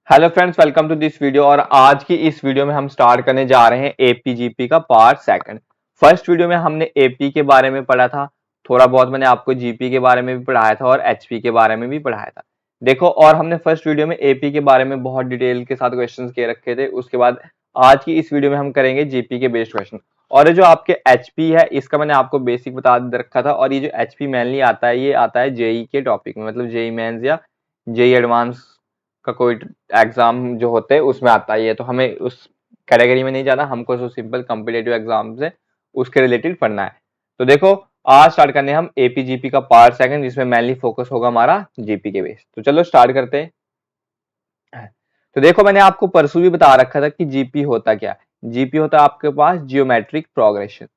Hello friends, welcome to this video. और आज की इस वीडियो में हम स्टार्ट करने जा रहे हैं एपीजीपी का पार्ट सेकंड। फर्स्ट वीडियो में हमने एपी के बारे में पढ़ा था, थोड़ा बहुत मैंने आपको जीपी के बारे में भी पढ़ाया था और एचपी के बारे में भी पढ़ाया था। देखो, और हमने फर्स्ट वीडियो में एपी के बारे में बहुत डिटेल के साथ क्वेश्चंस किए रखे थे। उसके बाद आज की इस वीडियो में हम करेंगे जीपी के बेस्ड क्वेश्चन। और ये जो आपके एचपी है, इसका मैंने आपको बेसिक बता रखा था। और ये जो एचपी मेनली आता है, ये आता है जेई के टॉपिक में, मतलब जेई मेंस या जेई एडवांस का कोई एग्जाम जो होते हैं उसमें आता है ये। तो हमें उस कैटेगरी में नहीं जाना, हमको जो सिंपल कॉम्पिटेटिव एग्जाम से उसके रिलेटेड पढ़ना है। तो देखो, आज स्टार्ट करने हम एपीजीपी का पार्ट सेकंड, जिसमें मेनली फोकस होगा हमारा जीपी के बेस। तो चलो स्टार्ट करते हैं। तो देखो, मैंने आपको परसों भी बता रखा था कि जीपी होता क्या है। जीपी होता है आपके पास जियोमेट्रिक प्रोग्रेशन।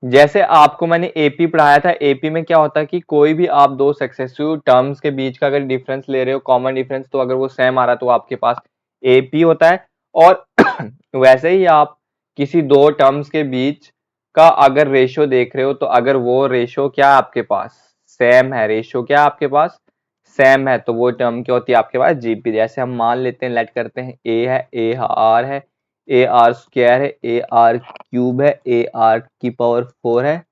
जैसे आपको मैंने एपी पढ़ाया था, एपी में क्या होता है कि कोई भी आप दो सक्सेसिव टर्म्स के बीच का अगर डिफरेंस ले रहे हो, कॉमन डिफरेंस, तो अगर वो सेम आ रहा है तो आपके पास एपी होता है। और वैसे ही आप किसी दो टर्म्स के बीच का अगर रेशियो देख रहे हो, तो अगर वो रेशियो क्या है आपके पास, सेम है, रेशियो क्या है आपके पास, सेम है, तो वो टर्म क्या होती है आपके पास, जीपी। जैसे हम मान लेते हैं, लेट करते हैं, ए है, ए आर है, ए आर स्क्वायर है, ए आर क्यूब है, ए आर की पावर 4 है,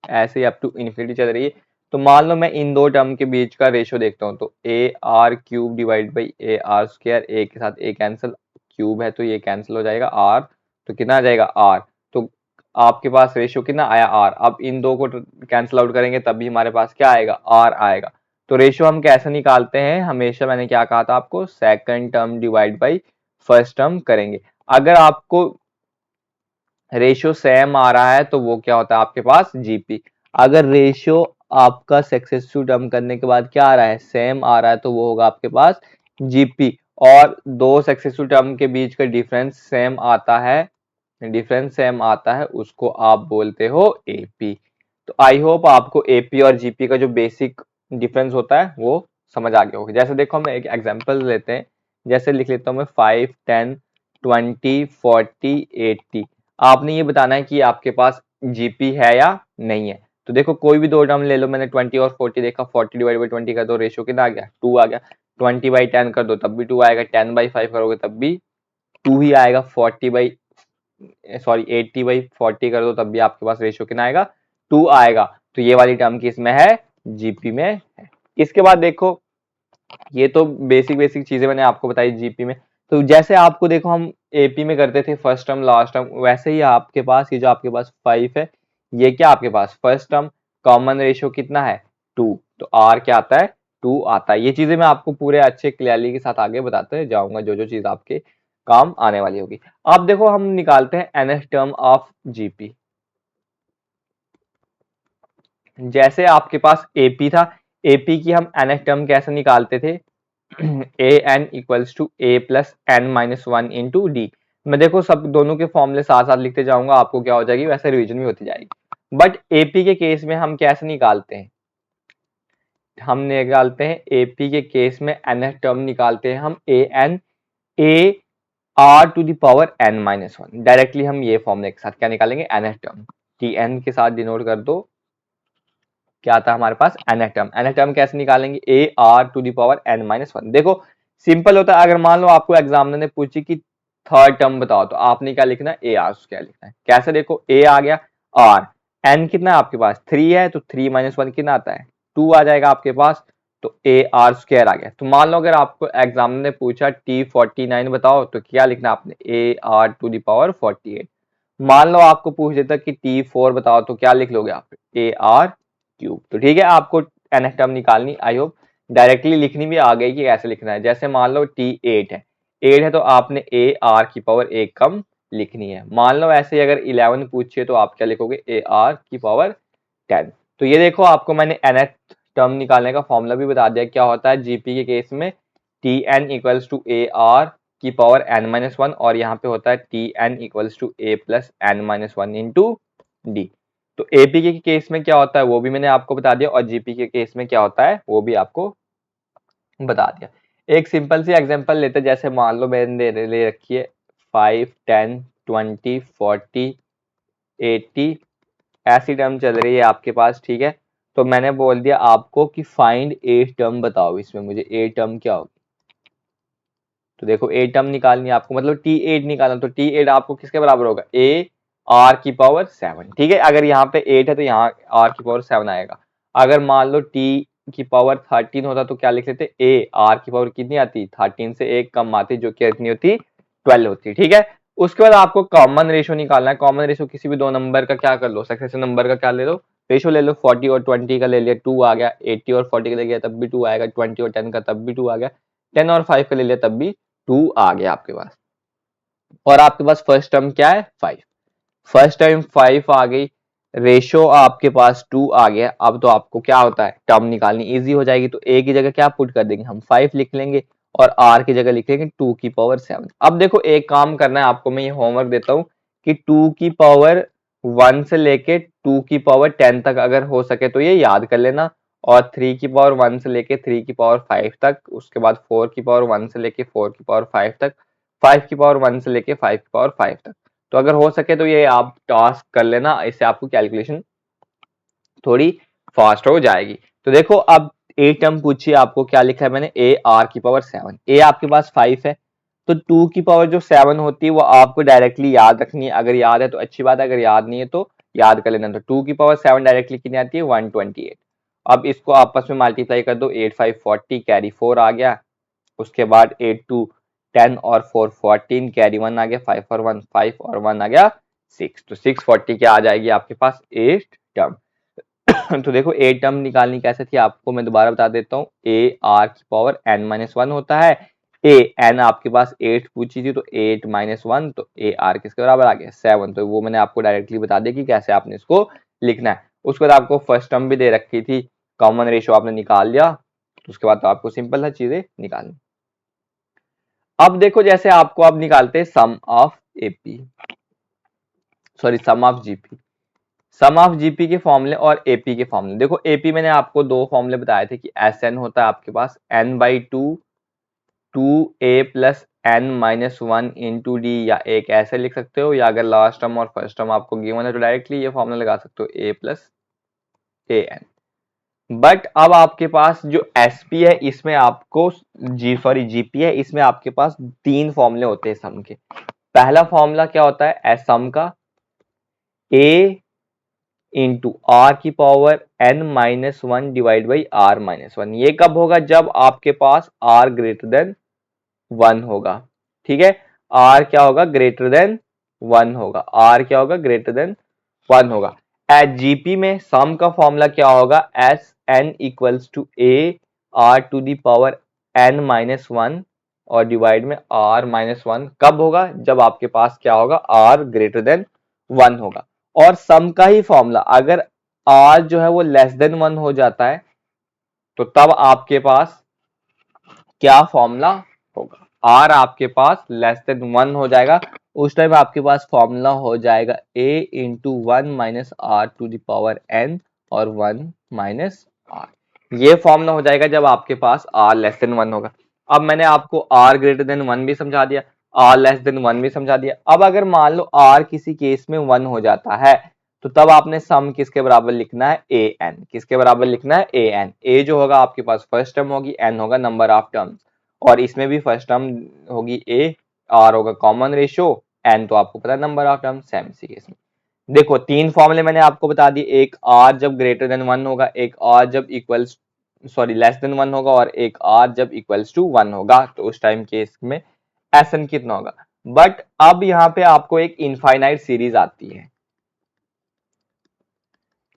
ऐसे ही अप टू इन्फिनिटी चल रही है। तो मान लो मैं इन दो टर्म के बीच का रेशियो देखता हूँ, तो A R cube divide by A R square, A के साथ ए कैंसिल, क्यूब है तो ये कैंसिल हो जाएगा, आर तो कितना आ जाएगा, आर। तो आपके पास रेशियो कितना आया, आर। अब इन दो को कैंसिल आउट करेंगे तब भी हमारे पास क्या आएगा, आर आएगा। तो रेशियो हम कैसे निकालते हैं, हमेशा मैंने क्या कहा था आपको, second term divide by first term करेंगे। अगर आपको रेशियो सेम आ रहा है तो वो क्या होता है आपके पास, जीपी। अगर रेशियो आपका सक्सेसिव टर्म करने के बाद क्या आ रहा है, सेम आ रहा है, तो वो होगा आपके पास जीपी। और दो सक्सेसिव टर्म के बीच का डिफरेंस सेम आता है, डिफरेंस सेम आता है, उसको आप बोलते हो एपी। तो आई होप आपको एपी और जीपी का जो बेसिक डिफरेंस होता है वो समझ आ गया होगा। जैसे देखो, हम एक एग्जांपल लेते हैं। जैसे लिख लेता हूँ मैं 5, 10, 20, 40, 80। आपने ये बताना है कि आपके पास जीपी है या नहीं है। तो देखो, कोई भी दो टर्म ले लो, मैंने 20 और 40 देखा, 40 डिवाइड बाई 20 का तो रेशियो कितना आ गया, 2 आ गया। 20 बाई 10 कर दो तब भी 2 आएगा, 10 बाई 5 करोगे तब भी 2 ही आएगा, 80 बाई 40 कर दो तब भी आपके पास रेशियो कितना आएगा, 2 आएगा। तो ये वाली टर्म किस में है, जीपी में है। इसके बाद देखो, ये तो बेसिक बेसिक चीजें मैंने आपको बताई जीपी में। तो जैसे आपको देखो, हम एपी में करते थे फर्स्ट टर्म लास्ट टर्म, वैसे ही आपके पास ये जो आपके पास 5 है, ये क्या आपके पास फर्स्ट टर्म, कॉमन रेशियो कितना है, 2। तो आर क्या आता है, 2 आता है। ये चीजें मैं आपको पूरे अच्छे क्लियरली के साथ आगे बताते जाऊंगा, जो जो चीज आपके काम आने वाली होगी। अब देखो, हम निकालते हैं एनएस टर्म ऑफ जीपी। जैसे आपके पास एपी था, एपी की हम एनएस टर्म कैसे निकालते थे, A N equals to A plus N minus one into D. मैं देखो सब दोनों के फॉर्मूले साथ साथ लिखते जाऊंगा, आपको क्या हो जाएगी, वैसे रिवीजन भी होती जाएगी। बट एपी के केस में हम कैसे निकालते हैं, हम निकालते हैं एपी के केस में एन टर्म निकालते हैं हम A N, A are to the power N minus one. Directly हम ये फॉर्मूले के साथ क्या निकालेंगे, एन टर्म, टी एन के साथ डिनोट कर दो, क्या आता है हमारे पास, एन टर्म। एन टर्म कैसे निकालेंगे, a are to the power N minus one. देखो सिंपल होता है, अगर मान लो आपको एग्जामिनर ने पूछी कि थर्ड टर्म बताओ, तो आपने क्या लिखना है, ए आर क्या लिखना है। कैसे, देखो ए आ गया, आर, एन कितना है आपके पास 3 है, तो 3 माइनस वन कितना आता है, 2 आ जाएगा आपके पास। तो ए आर स्क्वायर आ गया। तो मान लो अगर आपको एग्जामिनर ने पूछा T49 बताओ, तो क्या लिखना आपने, a are to the power 48। मान लो आपको पूछ देता कि T4 बताओ, तो क्या लिख लोगे आप, ए आर क्यूब। तो ठीक है, आपको एनएस टर्म निकालनी, आई होप डायरेक्टली लिखनी भी आ गई कि कैसे लिखना है। जैसे मान लो T8 है, 8 है तो आपने ए आर की पावर एक कम लिखनी है। मान लो ऐसे ही अगर 11 पूछिए तो आप क्या लिखोगे, ए आर की पावर 10। तो ये देखो, आपको मैंने एनएस टर्म निकालने का फॉर्मूला भी बता दिया, क्या होता है जीपी के केस में, t n equals to a r की पावर एन माइनस वन, और यहाँ पे होता है t n equals to A plus N minus one into d. तो एपी के केस में क्या होता है वो भी मैंने आपको बता दिया, और जीपी के केस में क्या होता है वो भी आपको बता दिया। एक सिंपल सी एग्जांपल लेते हैं। जैसे मान लो मैंने ले रखी है 5, 10, 20, 40, 80, ऐसी टर्म चल रही है आपके पास, ठीक है। तो मैंने बोल दिया आपको कि फाइंड ए टर्म बताओ, इसमें मुझे ए टर्म क्या होगी। तो देखो ए टर्म निकालनी है आपको, मतलब T8 निकालना, तो T8 आपको किसके बराबर होगा, ए आर की पावर 7, ठीक है। अगर यहाँ पे 8 है तो यहाँ आर की पावर 7 आएगा। अगर मान लो टी की पावर 13 होता तो क्या लिख लेते, ए आर की पावर कितनी आती, 13 से एक कम आती, जो कि कितनी होती, 12 होती, ठीक है। उसके बाद आपको कॉमन रेशो निकालना है। कॉमन रेशो किसी भी दो नंबर का क्या कर लो, सक्सेसिव नंबर का क्या ले लो, रेशो ले लो। 40 और 20 का ले लिया 2 आ गया, 80 और 40 का ले लिया तब भी 2 आएगा, 20 और 10 का तब भी 2 आ गया, 10 और 5 का ले लिया तब भी 2 आ गया आपके पास। और आपके पास फर्स्ट टर्म क्या है, 5, फर्स्ट टाइम 5 आ गई, रेशो आपके पास 2 आ गया। अब तो आपको क्या होता है, टर्म निकालनी इजी हो जाएगी, तो ए की जगह क्या पुट कर देंगे हम, 5 लिख लेंगे और आर की जगह लिख लेंगे 2 की पावर 7। अब देखो एक काम करना है आपको, मैं ये होमवर्क देता हूँ कि 2 की पावर 1 से लेके 2 की पावर 10 तक अगर हो सके तो ये याद कर लेना, और 3 की पावर 1 से लेके 3 की पावर 5 तक, उसके बाद 4 की पावर 1 से लेके 4 की पावर 5 तक, 5 की पावर 1 से लेके 5 की पावर 5 तक। तो अगर हो सके तो ये आप टास्क कर लेना, इससे आपको कैलकुलेशन थोड़ी फास्ट हो जाएगी। तो देखो अब ए टर्म पूछिए आपको, क्या लिखा है मैंने, ए आर की पावर 7, ए आपके पास 5 है, तो 2 की पावर जो 7 होती है वो आपको डायरेक्टली याद रखनी है। अगर याद है तो अच्छी बात है, अगर याद नहीं है तो याद कर लेना। तो 2 की पावर 7 डायरेक्टली कितनी आती है, 128। अब इसको आपस में मल्टीप्लाई कर दो, 8 5 40, कैरी 4 आ गया, उसके बाद 8 2 10 और 4 14, कैरी 1 आ गया, 5 और 1 5 और 1 आ गया 6, तो 640 क्या आ जाएगी आपके पास, 8 टर्म। तो देखो ए टर्म निकालनी कैसे थी आपको मैं दोबारा बता देता हूँ, ए आर की पावर n-1 होता है, ए एन आपके पास 8 पूछी थी तो 8-1, तो ए आर किसके बराबर आ गया, 7, तो वो मैंने आपको डायरेक्टली बता दिया कि कैसे आपने इसको लिखना है। उसके बाद आपको फर्स्ट टर्म भी दे रखी थी, कॉमन रेशियो आपने निकाल लिया, तो उसके बाद तो आपको सिंपल है चीजें निकालनी। अब देखो जैसे आपको अब निकालते हैं sum of AP, sorry sum of GP, sum of GP के फॉर्मूले और एपी के फॉर्मूले। देखो एपी मैंने आपको दो फॉर्मूले बताए थे कि एस एन होता है आपके पास n/2 2a plus n-1 into D, या एक ऐसे लिख सकते हो, या अगर लास्ट टर्म और फर्स्ट टर्म आपको गिवन है तो डायरेक्टली ये फॉर्मूला लगा सकते हो a plus a n. But अब आपके पास जो एसपी है इसमें आपको जीपी है, इसमें आपके पास तीन फॉर्मूले होते हैं सम के। पहला फॉर्मूला क्या होता है एस सम का, a इंटू आर की power n-1 divide by r-1। ये कब होगा, जब आपके पास r ग्रेटर देन 1 होगा, ठीक है। r क्या होगा, ग्रेटर देन 1 होगा, r क्या होगा, ग्रेटर देन 1 होगा। एट जीपी में सम का फॉर्मूला क्या होगा, s n equals to a are to the power n-1 और डिवाइड में r-1 कब होगा, जब आपके पास क्या होगा, r ग्रेटर देन 1 होगा। और सम का ही फॉर्मूला अगर r जो है वो लेस देन 1 हो जाता है तो तब आपके पास क्या फॉर्मूला होगा, r आपके पास लेस देन 1 हो जाएगा, उस टाइम आपके पास फॉर्मूला हो जाएगा a into 1 minus are to the power n और 1 माइनस r। ये फॉर्मूला हो जाएगा जब आपके पास r लेस देन 1 होगा। अब मैंने आपको r ग्रेटर देन 1 भी समझा दिया, r लेस देन 1 भी समझा दिया। अब अगर मान लो r किसी केस में 1 हो जाता है तो तब आपने सम किसके बराबर लिखना है, ए एन, किसके बराबर लिखना है, ए एन। ए जो होगा आपके पास फर्स्ट टर्म होगी, एन होगा नंबर ऑफ टर्म्स, और इसमें भी फर्स्ट टर्म होगी ए, आर होगा कॉमन रेशियो, एन तो आपको पता है नंबर ऑफ टर्म, सेम इसी केस में। देखो तीन फॉर्मूले मैंने आपको बता दिए, एक आर जब ग्रेटर देन 1 होगा, एक आर जब इक्वल्स सॉरी लेस देन 1 होगा, और एक आर जब इक्वल्स टू 1 होगा, तो उस टाइम केस में एस एन कितना होगा। बट अब यहाँ पे आपको एक इनफाइनाइट सीरीज आती है,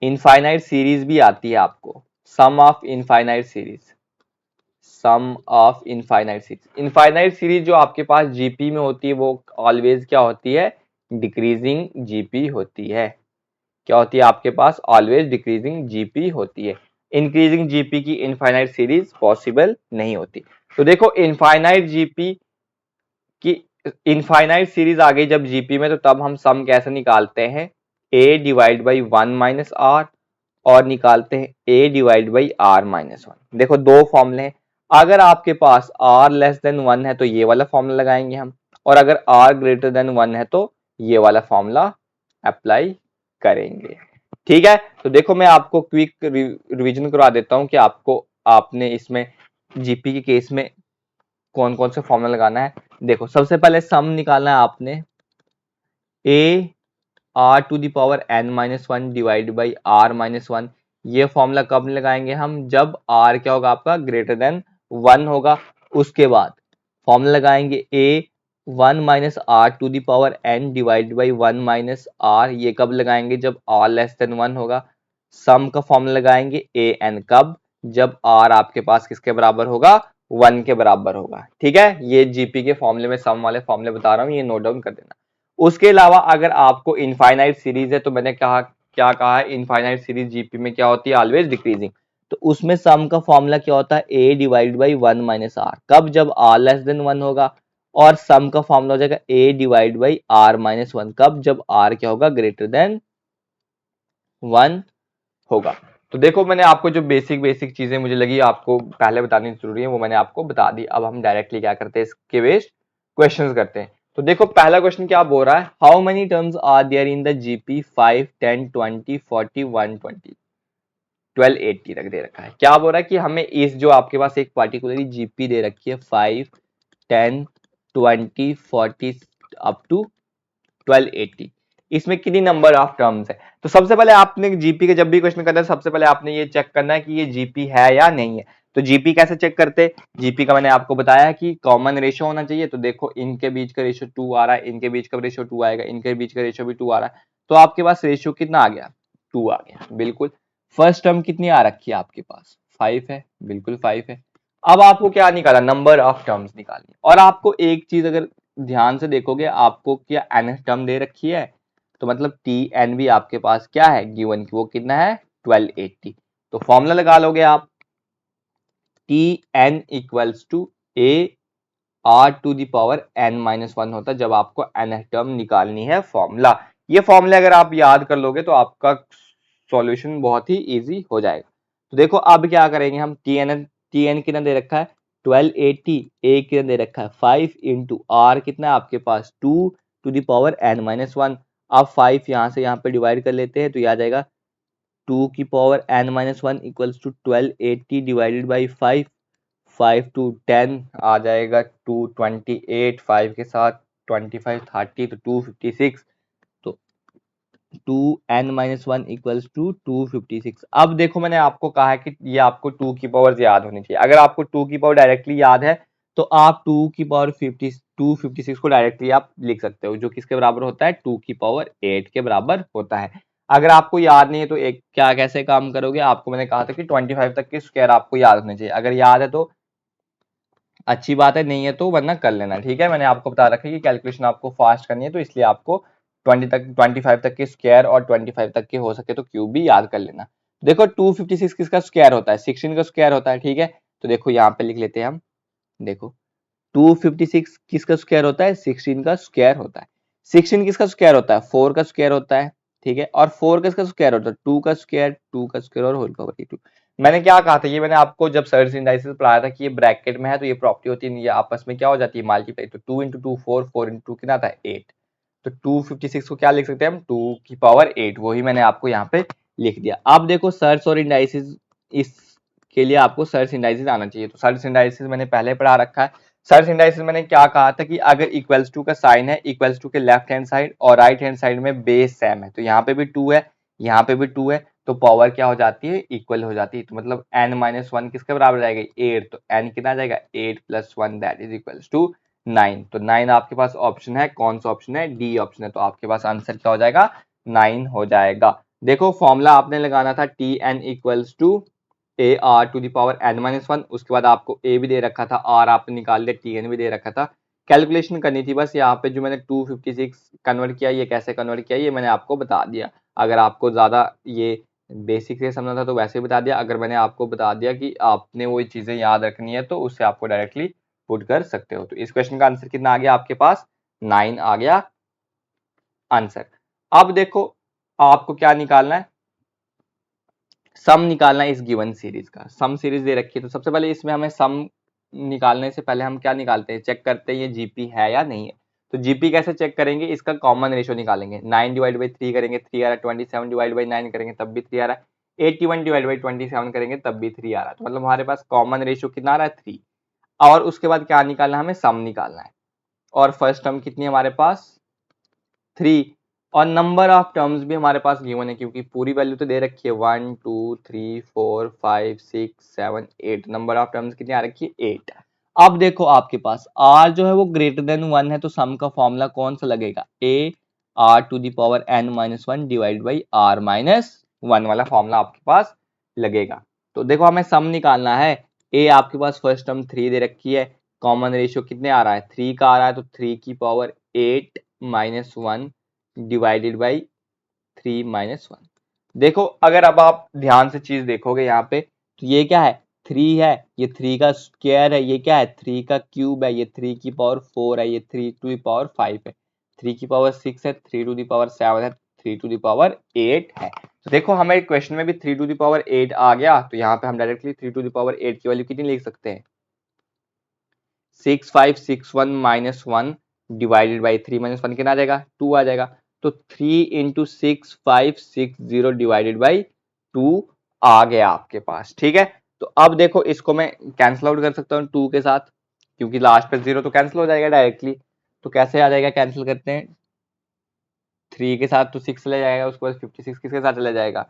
इनफाइनाइट सीरीज भी आती है आपको, sum of infinite series, sum of infinite series. Infinite series जो आपके पास जीपी में होती है वो ऑलवेज क्या होती है, डिक्रीजिंग जीपी होती है। क्या होती है आपके पास, ऑलवेज डिक्रीजिंग जीपी होती है। इंक्रीजिंग जीपी की इनफाइनाइट सीरीज पॉसिबल नहीं होती। तो देखो इनफाइनाइट जीपी की इनफाइनाइट सीरीज आ गई जब जीपी में, तो तब हम सम कैसे निकालते हैं, a divide by 1 minus are, और निकालते हैं a डिवाइड बाई r-1। देखो दो फॉर्मूले हैं, अगर आपके पास r लेस देन 1 है तो ये वाला फॉर्मूला लगाएंगे हम, और अगर r ग्रेटर देन 1 है तो ये वाला फॉर्मूला अप्लाई करेंगे, ठीक है। तो देखो मैं आपको क्विक रिवीजन करवा देता हूं कि आपको आपने इसमें जीपी के केस में कौन कौन से फॉर्मूला लगाना है। देखो सबसे पहले सम निकालना है आपने, a are to the power N minus one divide by are minus one. ये फॉर्मूला कब लगाएंगे हम, जब आर क्या होगा आपका ग्रेटर देन वन होगा। उसके बाद फॉर्मूला लगाएंगे A one minus are to the power N divide by one minus R. ये कब लगाएंगे, जब आर लेस देन वन होगा। सम का फॉर्मूला लगाएंगे ए एन, कब, जब आर आपके पास किसके बराबर होगा, वन के बराबर होगा। ठीक है, ये जीपी के फॉर्मूले में सम वाले फॉर्मूले बता रहा हूँ, ये नोट डाउन कर देना। उसके अलावा अगर आपको इनफाइनाइट सीरीज है, तो मैंने कहा क्या कहा है, इनफाइनाइट सीरीज जीपी में क्या होती है, ऑलवेज डिक्रीजिंग। तो उसमें सम का फॉर्मूला क्या होता है, A divide by one minus R, कब, जब आर लेस देन वन होगा। और सम का फॉर्मूला हो जाएगा A divide by are minus one, कब, जब आर क्या होगा ग्रेटर देन वन होगा। तो देखो मैंने आपको जो बेसिक बेसिक चीजें मुझे लगी आपको पहले बतानी जरूरी है, वो मैंने आपको बता दी। अब हम डायरेक्टली क्या करते हैं, इसके बेस्ड क्वेश्चंस करते हैं। तो देखो पहला क्वेश्चन क्या बोल रहा है, how many terms are there in the GP 5, 10, 20, 40, 120, 12, 80 तक दे रखा है। क्या बोल रहा है कि हमें इस जो आपके पास एक पार्टिकुलरली जीपी दे रखी है 5, 10, 20, 40 अप टू 12, 80, इसमें कितनी नंबर ऑफ टर्म्स है। तो सबसे पहले आपने जीपी के जब भी क्वेश्चन करना है, सबसे पहले आपने ये चेक करना है कि ये जीपी है या नहीं है। तो जीपी कैसे चेक करते, जीपी का मैंने आपको बताया कि कॉमन रेशियो होना चाहिए। तो देखो इनके बीच का रेशियो 2 आ रहा है, इनके बीच का रेशियो 2 आएगा, इनके बीच का रेशियो भी 2 आ रहा है। तो आपके पास रेशियो कितना आ गया, 2 आ गया, बिल्कुल। फर्स्ट टर्म कितनी आ रखी है आपके पास, 5 है, बिल्कुल 5 है। अब आपको क्या निकाला, नंबर ऑफ टर्म्स निकालनी। और आपको एक चीज अगर ध्यान से देखोगे, आपको क्या एन टर्म दे रखी है, तो मतलब टी एन भी आपके पास क्या है गिवन की, वो कितना है 1280। तो फॉर्मूला लगा लोगे आप, t n equals to a are to the power N minus one होता है, जब आपको एन टर्म निकालनी है फॉर्मूला। ये फॉर्मूला अगर आप याद कर लोगे तो आपका सॉल्यूशन बहुत ही इजी हो जाएगा। तो देखो अब क्या करेंगे हम, टी एन कितना दे रखा है 1280, ए कितना दे रखा है 5 इंटू आर कितना है आपके पास 2 to the power N minus one. अब 5 यहाँ से यहाँ पे डिवाइड कर लेते हैं, तो यह आ जाएगा 2 की power N minus one equals to 1280 divided by 5, 5 to 10 आ जाएगा 228, 5 के साथ 25 30, तो 256। तो 2n minus one equals to 256। अब देखो मैंने आपको कहा है कि ये आपको 2 की पावर याद होनी चाहिए। अगर आपको 2 की पावर डायरेक्टली याद है, तो आप 2 की पावर 256 को डायरेक्टली आप लिख सकते हो, जो किसके बराबर होता है 2 की पावर 8 के बराबर होता है। अगर आपको याद नहीं है तो एक क्या कैसे काम करोगे, आपको मैंने कहा था कि 25 तक के स्क्वायर आपको याद होने चाहिए। अगर याद है तो अच्छी बात है, नहीं है तो वरना कर लेना। ठीक है, मैंने आपको बता रखा है कि कैलकुलेशन आपको फास्ट करनी है, तो इसलिए आपको 25 तक के स्क्वायर और 25 तक के हो सके तो क्यूब भी याद कर लेना। देखो 256 किसका स्क्वायर होता है, 16 का स्क्वायर होता है। ठीक है, तो देखो यहाँ पे लिख लेते हैं हम, देखो 256 किसका स्क्वायर होता है, 16 का स्क्वायर होता है। 16 किसका स्क्वायर होता है, 4 का स्क्वायर होता है। ठीक है, और 4 किसका स्क्वायर होता है, 2 का स्क्वायर, 2 का स्क्वायर और होल पावर 2। मैंने क्या कहा था, ये मैंने आपको जब सर्च इंडाइसिस पढ़ाया था कि ये ब्रैकेट में है तो ये प्रॉपर्टी होती है, ये आपस में क्या हो जाती है मल्टीप्लाई। तो 2 इंटू 2 4, 4 इंटू 2 कितना आता है 8। तो 256 को क्या लिख सकते हैं हम, 2 की पावर 8, वही मैंने आपको यहाँ पे लिख दिया। अब देखो सर्च और इंडाइसिस, इसके लिए आपको सर्च इंडाइसिस आना चाहिए। तो सर्च इंडाइसिस मैंने पहले पढ़ा रखा है। सर्च इंडाइसिस मैंने क्या कहा था कि अगर इक्वल्स टू का साइन है, इक्वल्स टू के लेफ्ट हैंड साइड और राइट हैंड साइड में बेस सेम है, तो यहाँ पे भी 2 है, यहाँ पे भी 2 है, तो पावर क्या हो जाती है, इक्वल हो जाती है। तो मतलब n माइनस वन किसके बराबर जाएगा 8, तो n कितना जाएगा 8 plus 1 that is equals to 9। तो 9 आपके पास ऑप्शन है, कौन सा ऑप्शन है, डी ऑप्शन है। तो आपके पास आंसर क्या हो जाएगा 9 हो जाएगा। देखो फॉर्मूला आपने लगाना था t n equals to a are to the power N minus one. उसके बाद आपको ए भी दे रखा था, आर आपने निकाल लिया, टी एन भी दे रखा था। कैलकुलेशन करनी थी बस, यहाँ पे जो मैंने 256 कन्वर्ट किया, ये कैसे कन्वर्ट किया ये मैंने आपको बता दिया। अगर आपको ज्यादा ये बेसिक से समझना था तो वैसे ही बता दिया। अगर मैंने आपको बता दिया कि आपने वो चीजें याद रखनी है तो उससे आपको डायरेक्टली पुट कर सकते हो। तो इस क्वेश्चन का आंसर कितना आ गया आपके पास, 9 आ गया आंसर। अब देखो आपको क्या निकालना है, सम निकालना है इस गिवन सीरीज का। सम सीरीज दे रखी है, तो सबसे पहले इसमें हमें सम निकालने से पहले हम क्या निकालते हैं, चेक करते हैं ये जीपी है या नहीं है। तो जीपी कैसे चेक करेंगे, इसका कॉमन रेशियो निकालेंगे। 9 डिवाइड बाई 3 करेंगे 3 आ रहा है, 27 डिवाइड बाई 9 करेंगे तब भी 3 आ रहा है, 81 डिवाइड बाई 27 करेंगे तब भी 3 आ रहा है। तो मतलब हमारे पास कॉमन रेशियो कितना आ रहा है 3। और उसके बाद क्या निकालना है, हमें सम निकालना है। और फर्स्ट टर्म कितनी है हमारे पास 3, और नंबर ऑफ टर्म्स भी हमारे पास गिवन है क्योंकि पूरी वैल्यू तो दे रखी है 1 2 3 4 5 6 7 8, नंबर ऑफ टर्म्स कितनी आ रखी है 8। अब देखो आपके पास r जो है वो ग्रेटर देन 1 है, तो सम का फॉर्मूला कौन सा लगेगा, a r to the power n minus 1 divide by r minus 1 वाला फॉर्मूला आपके पास लगेगा। तो देखो हमें सम निकालना है, a आपके पास फर्स्ट टर्म 3 दे रखी है, कॉमन रेशियो कितने आ रहा है 3 का आ रहा है, तो 3 की power 8 minus 1 divided by 3 minus 1। देखो अगर अब आप ध्यान से चीज देखोगे यहाँ पे, तो ये क्या है 3 है, ये 3 का स्क्वायर है, ये क्या है 3 का क्यूब है, ये 3 की पावर 4 है, ये 3 टू द पावर 5 है, 3 की पावर 6 है, 3 टू द पावर 7 है, 3 टू द पावर 8 है। तो देखो हमें क्वेश्चन में भी 3 टू द पावर 8 आ गया, तो यहाँ पे हम डायरेक्टली 3 टू द पावर 8 की वैल्यू कितनी लिख सकते हैं 6561 माइनस 1 डिवाइडेड बाई 3 माइनस 1 कितना आ जाएगा 2 आ जाएगा। तो 3 इंटू 6560 डिवाइडेड बाई 2 आ गया आपके पास, ठीक है। तो अब देखो इसको मैं कैंसिल आउट कर सकता हूँ 2 के साथ, क्योंकि लास्ट पे 0 तो कैंसिल हो जाएगा डायरेक्टली। तो कैसे आ जाएगा, कैंसिल करते हैं 3 के साथ तो 6 चला जाएगा, उसके बाद 56 किसके साथ चला जाएगा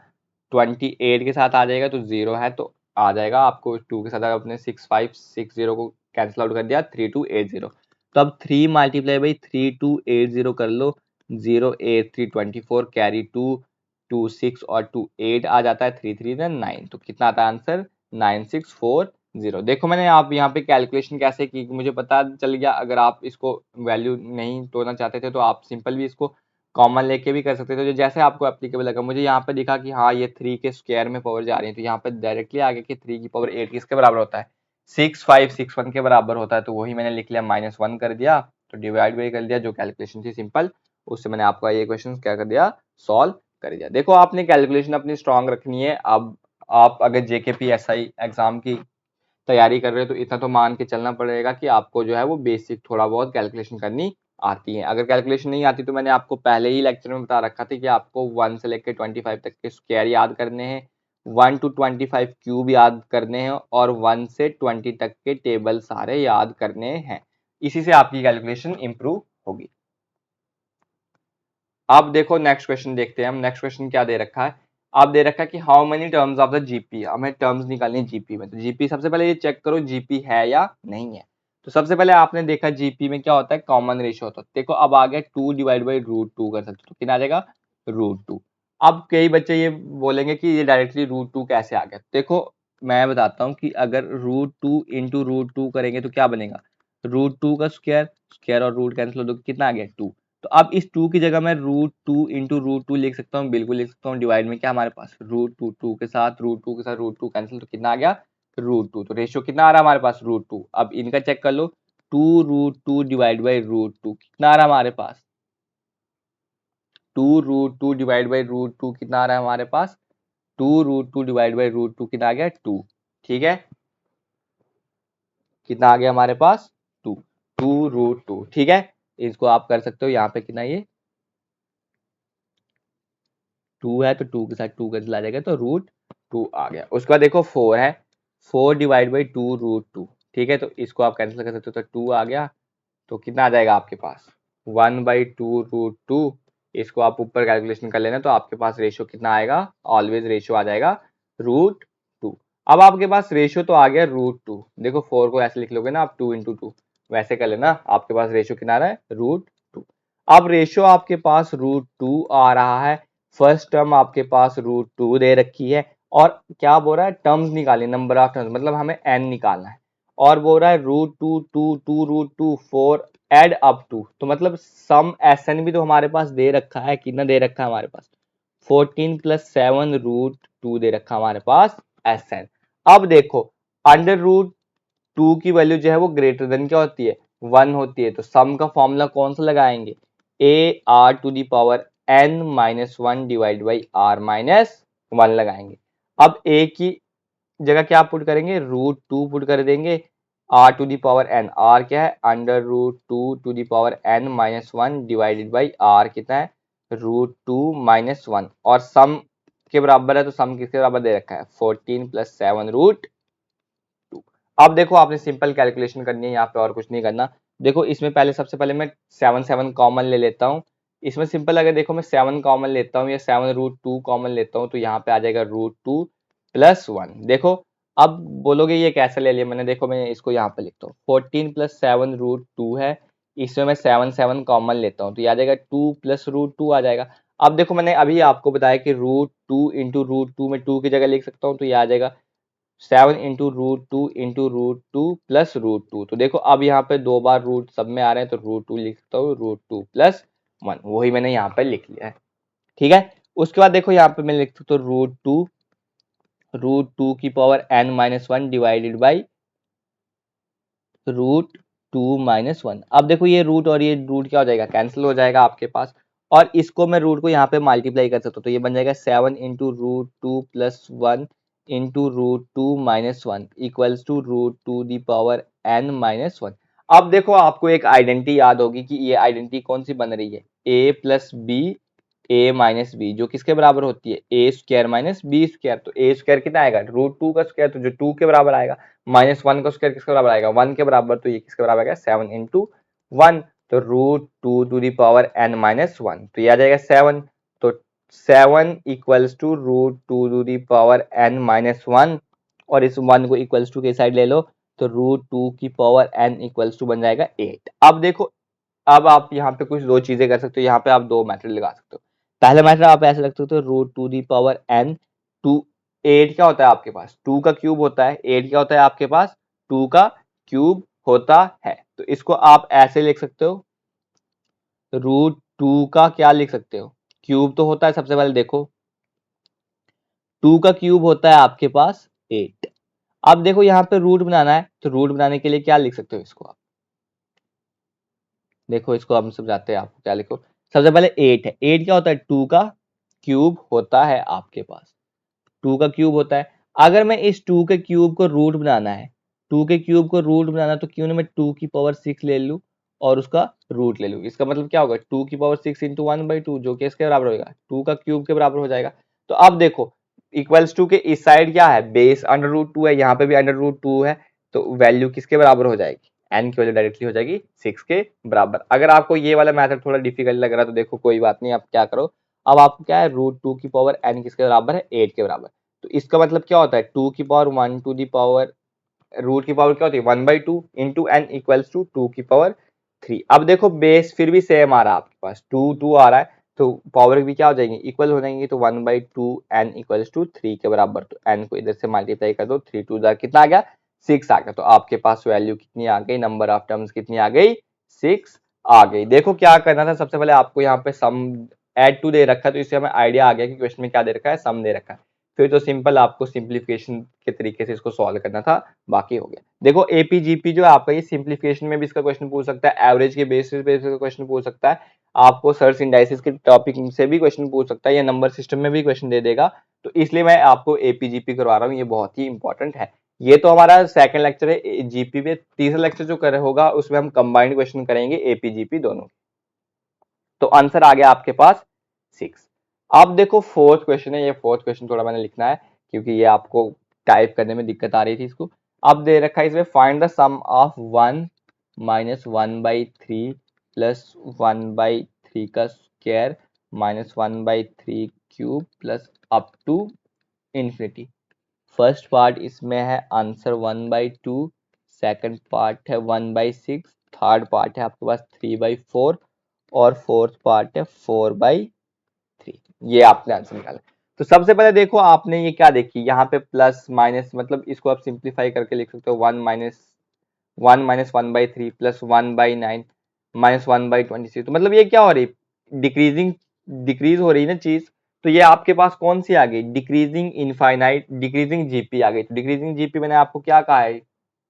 28 के साथ आ जाएगा, तो 0 है तो आ जाएगा आपको 2 के साथ अपने 6560 को कैंसिल आउट कर दिया 3280। तो अब 3 मल्टीप्लाई बाई 3280 कर लो, 0 8 3 24 कैरी 2 2 6 और 2 8 आ जाता है, 3 3 9, तो कितना आता है आंसर 9640। देखो मैंने आप यहाँ पे कैलकुलेशन कैसे की मुझे पता चल गया। अगर आप इसको वैल्यू नहीं तोड़ना चाहते थे तो आप सिंपल भी इसको कॉमन लेके भी कर सकते थे, तो जैसे आपको एप्लीकेबल लगा। मुझे यहाँ पे दिखा कि हाँ ये 3 के स्क्वायर में पावर जा रही है, तो यहाँ पे डायरेक्टली आगे कि 3 की पावर 8 किसके बराबर होता है 6561 के बराबर होता है, तो वही मैंने लिख लिया -1 कर दिया, तो डिवाइड बाई कर दिया, जो कैलकुलेशन थी सिंपल उससे मैंने आपका ये क्वेश्चन क्या कर दिया सॉल्व कर दिया। देखो आपने कैलकुलेशन अपनी स्ट्रांग रखनी है। अब आप अगर JKPSI एग्जाम की तैयारी कर रहे हो तो इतना तो मान के चलना पड़ेगा कि आपको जो है वो बेसिक थोड़ा बहुत कैलकुलेशन करनी आती है। अगर कैलकुलेशन नहीं आती तो मैंने आपको पहले ही लेक्चर में बता रखा था कि आपको 1 से लेकर 25 तक के स्क्वायर याद करने हैं, 1 to 25 क्यूब याद करने हैं, और 1 से 20 तक के टेबल सारे याद करने हैं। इसी से आपकी कैलकुलेशन इंप्रूव होगी। अब देखो नेक्स्ट क्वेश्चन देखते हैं हम। नेक्स्ट क्वेश्चन क्या दे रखा है, आप दे रखा है कि how many terms of the GP, हमें टर्म्स निकालनी है जीपी में। तो जीपी सबसे पहले ये चेक करो जीपी है या नहीं है। तो सबसे पहले आपने देखा जीपी में क्या होता है कॉमन रेशियो होता है। देखो अब आ गया 2 डिवाइड बाई √2 कर सकते हो, तो कितना आ जाएगा √2। अब कई बच्चे ये बोलेंगे कि ये डायरेक्टली √2 कैसे आ गया। देखो मैं बताता हूँ कि अगर √2 इंटू √2 करेंगे तो क्या बनेगा √2 का स्क्वायर, स्क्वायर और रूट कैंसिल हो तो कितना आ गया 2। तो अब इस 2 की जगह मैं √2 इंटू √2 लिख सकता हूँ, बिल्कुल लिख सकता हूँ। डिवाइड में क्या हमारे पास √2, 2 के साथ √2 के साथ √2 कैंसिल, तो कितना आ गया √2। तो रेशियो कितना आ रहा है हमारे पास √2। अब इनका चेक कर लो 2√2 डिवाइड बाई √2 कितना आ रहा है हमारे पास 2√2 डिवाइड बाई √2 कितना आ रहा है हमारे पास 2√2 डिवाइड बाई √2 कितना आ गया 2, ठीक है। कितना आ गया हमारे पास 2, 2√2, ठीक है। इसको आप कर सकते हो यहाँ पे कितना ये 2 है, तो 2 के साथ 2 कैंसिल आ जाएगा, तो √2 आ गया। उसके बाद देखो 4 है, 4 डिवाइड बाई 2√2, ठीक है। तो इसको आप कैंसिल कर सकते हो, तो 2 आ गया। तो कितना आ जाएगा आपके पास 1/2 √2। इसको आप ऊपर कैलकुलेशन कर लेना, तो आपके पास रेशियो कितना आएगा, ऑलवेज रेशियो आ जाएगा √2। अब आपके पास रेशियो तो आ गया √2। देखो 4 को ऐसे लिख लोगे ना आप 2 × 2, वैसे कर लेना, आपके पास रेशियो कितना आ रहा है √2। अब रेशियो आपके पास √2 आ रहा है, फर्स्ट टर्म आपके पास √2 दे रखी है, और क्या बोल रहा है टर्म्स निकालिए, नंबर ऑफ टर्म्स, मतलब हमें n निकालना है, और बोल रहा है √2 2 4 एड अप टू, तो मतलब सम Sn भी तो हमारे पास दे रखा है, कितना दे रखा है हमारे पास 14 + 7 √2 दे रखा है हमारे पास Sn। अब देखो √2 की वैल्यू जो है वो ग्रेटर देन क्या होती है 1 होती है, तो सम का फॉर्मूला कौन सा लगाएंगे ar⁻n−1 डिवाइड बाई r−1 लगाएंगे। अब a की जगह क्या पुट करेंगे √2 पुट कर देंगे, r⁻n, r क्या है √2 डिवाइडेड बाई r कितना है √2 - 1, और सम के बराबर है, तो सम किसके बराबर दे रखा है 14 + 7 √2। अब देखो आपने सिंपल कैलकुलेशन करनी है यहाँ पे, और कुछ नहीं करना। देखो इसमें पहले सबसे पहले मैं 7 कॉमन ले लेता हूँ। इसमें सिंपल अगर देखो मैं 7 कॉमन लेता हूँ या 7√2 कॉमन लेता हूँ तो यहाँ पे आ जाएगा √2 + 1। देखो अब बोलोगे ये कैसे ले लिया मैंने, देखो मैं इसको यहाँ पे लिखता हूँ 14 + 7√2 है। इसमें मैं 7 कॉमन लेता हूँ तो ये आ जाएगा 2 + √2 आ जाएगा। अब देखो मैंने अभी आपको बताया कि √2 × √2 में 2 की जगह लिख सकता हूँ तो ये आ जाएगा 7 × √2 + √2। तो देखो अब यहाँ पे दो बार रूट सब में आ रहे हैं तो √2 लिख सकता हूँ, √2 + 1 वही मैंने यहाँ पे लिख लिया है। ठीक है, उसके बाद देखो यहाँ पे मैं लिख सकता हूँ √2 की पावर n-1 डिवाइडेड बाई √2 - 1। अब देखो ये रूट और ये रूट क्या हो जाएगा, कैंसिल हो जाएगा आपके पास। और इसको मैं रूट को यहाँ पे मल्टीप्लाई कर सकता हूँ तो ये बन जाएगा 7 × √2 + 1 × √2 - 1 इक्वल्स टू √2n-1। अब देखो आपको एक आइडेंटिटी याद होगी कि ये आइडेंटिटी कौन सी बन रही है, a + b a - b जो किसके बराबर होती है, a² - b²। तो a² कितना आएगा, √2 का स्क्वायर तो जो 2 के बराबर आएगा, -1 का स्क्वायर किसके बराबर आएगा, 1 के बराबर। तो ये किसके बराबर आएगा, 7 × 1 तो √2n-1 तो ये आ जाएगा 7। तो 7 इक्वल्स टू √2n-1 और इस 1 को इक्वल्स टू के साइड ले लो तो √2n इक्वल्स टू बन जाएगा 8। अब देखो अब आप यहाँ पे कुछ दो चीजें कर सकते हो, यहाँ पे आप दो मेथड लगा सकते हो। पहले मेथड आप ऐसे रख सकते हो √2n 2 8 क्या होता है आपके पास, 2 का क्यूब होता है। 8 क्या होता है आपके पास, 2 का क्यूब होता है। तो इसको आप ऐसे लिख सकते हो, √2 का क्या लिख सकते हो, क्यूब तो होता है। सबसे पहले देखो 2 का क्यूब होता है आपके पास 8। अब देखो यहाँ पे रूट बनाना है तो रूट बनाने के लिए क्या लिख सकते हो, इसको आप देखो, इसको हम समझाते हैं आपको। क्या लिखो, सबसे पहले 8 है, 8 क्या होता है, 2 का क्यूब होता है आपके पास, 2 का क्यूब होता है। अगर मैं इस 2 के क्यूब को रूट बनाना है, 2 के क्यूब को रूट बनाना तो क्यों ना मैं 2 की पावर 6 ले लूं और उसका रूट ले लूं। इसका मतलब क्या होगा, 2 की पावर 6 × 1/2 जो कि इसके बराबर होगा 2 का क्यूब के बराबर हो जाएगा। तो अब देखो इक्वल्स टू के इस साइड क्या है, बेस √2 है, यहाँ पे भी √2 है। तो वैल्यू किसके बराबर हो जाएगी, n की वैल्यू डायरेक्टली हो जाएगी 6 के बराबर। अगर आपको ये वाला मेथड थोड़ा डिफिकल्ट लग रहा है तो देखो कोई बात नहीं, आप क्या करो, अब आपको क्या है, √2 की पावर n किसके बराबर है, 8 के बराबर। तो इसका मतलब क्या होता है, 2 की power 1 to the power root की पावर क्या होती है 1/2 इंटू n इक्वल्स टू 2 की पावर 3। अब देखो बेस फिर भी सेम आ रहा है आपके पास, 2 2 आ रहा है तो पावर भी क्या हो जाएंगी, इक्वल हो जाएंगी। तो 1/2 n इक्वल्स टू 3 के बराबर। तो n को इधर से मल्टीप्लाई कर दो, 3 2 कितना आ गया, 6 आ गया। तो आपके पास वैल्यू कितनी आ गई, नंबर ऑफ टर्म्स कितनी आ गई, 6 आ गई। देखो क्या करना था, सबसे पहले आपको यहाँ पे सम ऐड टू दे रखा है तो इससे हमें आइडिया आ गया कि क्वेश्चन में क्या दे रखा है, सम दे रखा है। फिर तो सिंपल आपको सिंप्लीफिकेशन के तरीके से इसको सॉल्व करना था, बाकी हो गया। देखो एपीजीपी जो है आपका, ये सिंप्लीफिकेशन में भी इसका क्वेश्चन पूछ सकता है, एवरेज के बेसिस पे इसका क्वेश्चन पूछ सकता है, आपको सर्च इंडाइसिस के टॉपिक से भी क्वेश्चन पूछ सकता है, या नंबर सिस्टम में भी क्वेश्चन दे देगा। तो इसलिए मैं आपको एपीजीपी करवा रहा हूँ, ये बहुत ही इंपॉर्टेंट है। ये तो हमारा सेकंड लेक्चर है जीपी में, तीसरा लेक्चर जो कर होगा उसमें हम कंबाइंड क्वेश्चन करेंगे एपीजीपी दोनों। तो आंसर आ गया आपके पास 6। अब देखो फोर्थ क्वेश्चन है, ये फोर्थ क्वेश्चन थोड़ा मैंने लिखना है क्योंकि ये आपको टाइप करने में दिक्कत आ रही थी इसको। अब दे रखा है इसमें, find the sum of 1 - 1/3 plus 1/3 का square minus 1/3 cube plus up to infinity. First part इसमें है आंसर 1/2, सेकंड पार्ट है 1/6, थर्ड पार्ट है आपके पास 3/4 और फोर्थ पार्ट है 4/3। ये आपने आंसर निकाला। तो सबसे पहले देखो आपने ये क्या देखी, यहाँ पे प्लस माइनस, मतलब इसको आप सिंप्लीफाई करके लिख सकते हो 1 - 1/3 प्लस 1/9 माइनस 1/26। तो मतलब ये क्या हो रही है, डिक्रीजिंग, डिक्रीज हो रही है ना चीज। तो ये आपके पास कौन सी आ गई, डिक्रीजिंग इनफाइनाइट, डिक्रीजिंग जीपी आ गई। तो डिक्रीजिंग जीपी मैंने आपको क्या कहा है,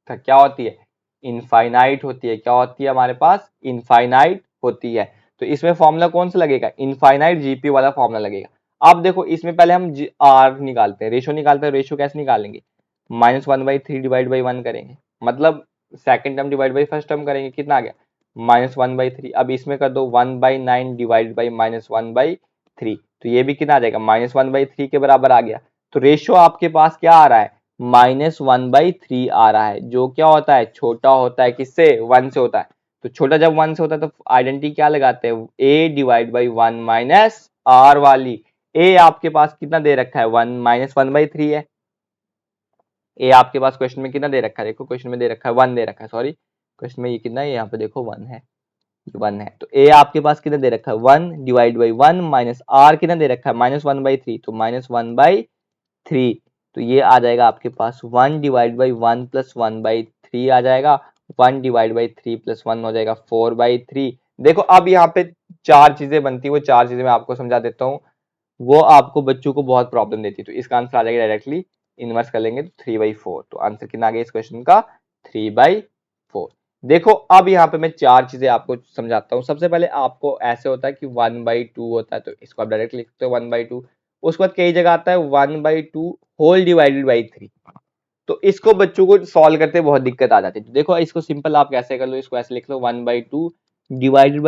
क्या होती है, इनफाइनाइट होती है। क्या होती है हमारे पास, इनफाइनाइट होती है। तो इसमें फॉर्मूला कौन सा लगेगा, इनफाइनाइट जीपी वाला फॉर्मूला लगेगा। अब देखो इसमें पहले हम आर निकालते हैं, रेशो निकालते हैं। रेशो कैसे निकालेंगे, -1/3 डिवाइड बाई 1 करेंगे, मतलब second term divide by first term करेंगे, कितना आ गया -1/3। अब इसमें कर दो 1/9 डिवाइड बाई -1/3, तो ये भी कितना आ जाएगा -1/3 के बराबर आ गया। तो रेशियो आपके पास क्या आ रहा है, -1/3 आ रहा है, जो क्या होता है, छोटा होता है किससे, 1 से होता है। तो छोटा जब 1 से होता है तो आइडेंटिटी क्या लगाते हैं, a divide by 1 minus r वाली। a आपके पास कितना दे रखा है, 1 -1/3 है। a आपके पास क्वेश्चन में कितना दे रखा है, देखो क्वेश्चन में दे रखा है 1 दे रखा है, सॉरी क्वेश्चन में ये कितना है, यहाँ पे देखो 1 है, 1 है। तो a आपके पास कितना दे रखा है, 1 डिवाइड बाई 1 माइनस r कितना दे रखा है, -1/3, तो -1/3, तो ये आ जाएगा आपके पास 1 डिवाइड बाई 1 प्लस 1/3 आ जाएगा, 1 डिवाइड बाई 3 प्लस 1 हो जाएगा 4/3। देखो अब यहाँ पे चार चीजें बनती है, वो चार चीजें मैं आपको समझा देता हूँ, वो आपको बच्चों को बहुत प्रॉब्लम देती है। तो इसका आंसर आ जाएगा डायरेक्टली, इनवर्स कर लेंगे तो 3/4। तो आंसर कितना आ गया इस क्वेश्चन का, 3/4। देखो अब यहाँ पे मैं चार चीजें आपको समझाता हूँ। सबसे पहले आपको ऐसे होता है कि 1/2 होता है, तो इसको आप डायरेक्ट लिख सकते हो 1/2। उसके बाद कई जगह आता है 1/2 होल डिवाइडेड बाई 3। तो इसको बच्चों को सॉल्व करते बहुत दिक्कत आ जाती है। तो देखो इसको सिंपल आप कैसे कर लो, इसको ऐसे लिख लो 1/2 डिवाइडेड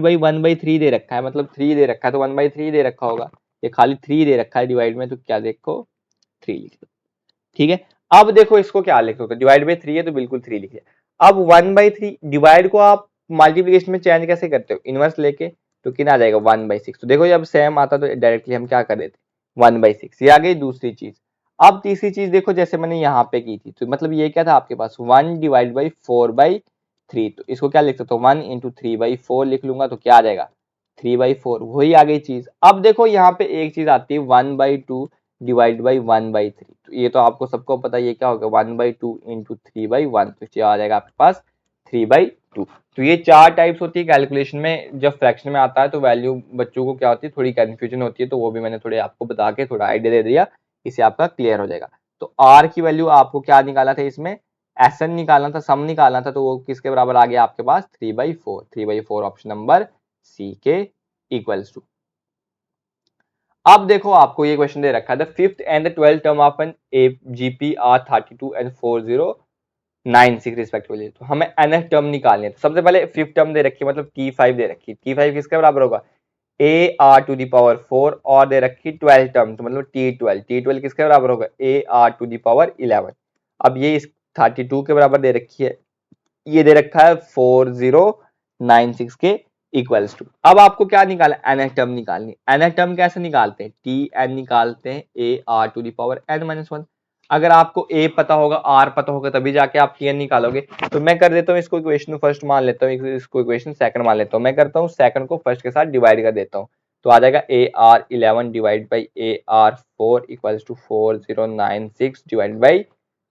बाई 1/3 दे रखा है, मतलब 3 दे रखा है तो 1/3 दे रखा होगा। ये खाली 3 दे रखा है डिवाइड में, तो क्या देखो 3 लिख लो, ठीक है। अब देखो इसको क्या लिख लो, डिवाइड बाई 3 है तो बिल्कुल 3 लिखिए। अब 1/3 डिवाइड को आप मल्टीप्लिकेशन में चेंज कैसे करते हो, इनवर्स लेके, तो कितना आ जाएगा 1/6। तो देखो जब सेम आता तो डायरेक्टली हम क्या कर देते, 1/6। ये आ गई दूसरी चीज। अब तीसरी चीज देखो, जैसे मैंने यहाँ पे की थी, तो मतलब ये क्या था आपके पास, 1 डिवाइड बाई 4/3, तो इसको क्या लिख सकते हो, 1 इंटू 3/4 लिख लूंगा, तो क्या आ जाएगा 3/4, वही आ गई चीज। अब देखो यहाँ पे एक चीज आती है 1/2 डिवाइड बाई 1/3, तो ये तो आपको सबको पता है, ये क्या होगा 1/2 इंटू 3/1, तो ये आ जाएगा आपके पास 3/2। तो ये चार टाइप्स होती है कैलकुलेशन में। जब फ्रैक्शन में आता है तो वैल्यू बच्चों को क्या होती है, थोड़ी कंफ्यूजन होती है, तो वो भी मैंने थोड़े आपको बता के थोड़ा आइडिया दे दिया, इससे आपका क्लियर हो जाएगा। तो आर की वैल्यू आपको क्या निकाला था, इसमें एसएन निकालना था, सम निकालना था, तो वो किसके बराबर आ गया आपके पास, 3/4। 3/4 ऑप्शन नंबर सी के इक्वल्स टू। अब देखो आपको ये क्वेश्चन दे रखा है, the fifth and the 12th term of an GP are 32 and 4096 respectively. तो हमें nth टर्म निकालनी है। तो सबसे पहले फिफ्थ टर्म दे रखी है, मतलब T5 दे रखी है। T5 किसके बराबर होगा, AR⁴ और दे रखी 12 टर्म, तो मतलब T12। T12 किसके बराबर होगा, AR⁴11। अब ये इस 32 के बराबर दे रखी है, ये दे रखा है 4096 के इक्वल्स टू। अब आपको क्या निकालना है, nth टर्म निकालनी है। nth टर्म कैसे निकालते हैं, Tn निकालते हैं AR⁴n-1। अगर आपको A पता होगा, R पता होगा, तभी जाके आप Tn निकालोगे। तो मैं कर देता हूँ, इसको इक्वेशन फर्स्ट मान लेता हूँ, इसको इक्वेशन सेकंड मान लेता हूँ। मैं करता हूँ सेकंड को फर्स्ट के साथ डिवाइड कर देता हूँ, तो आ जाएगा AR11 divide by AR4 equals to 4096 divide by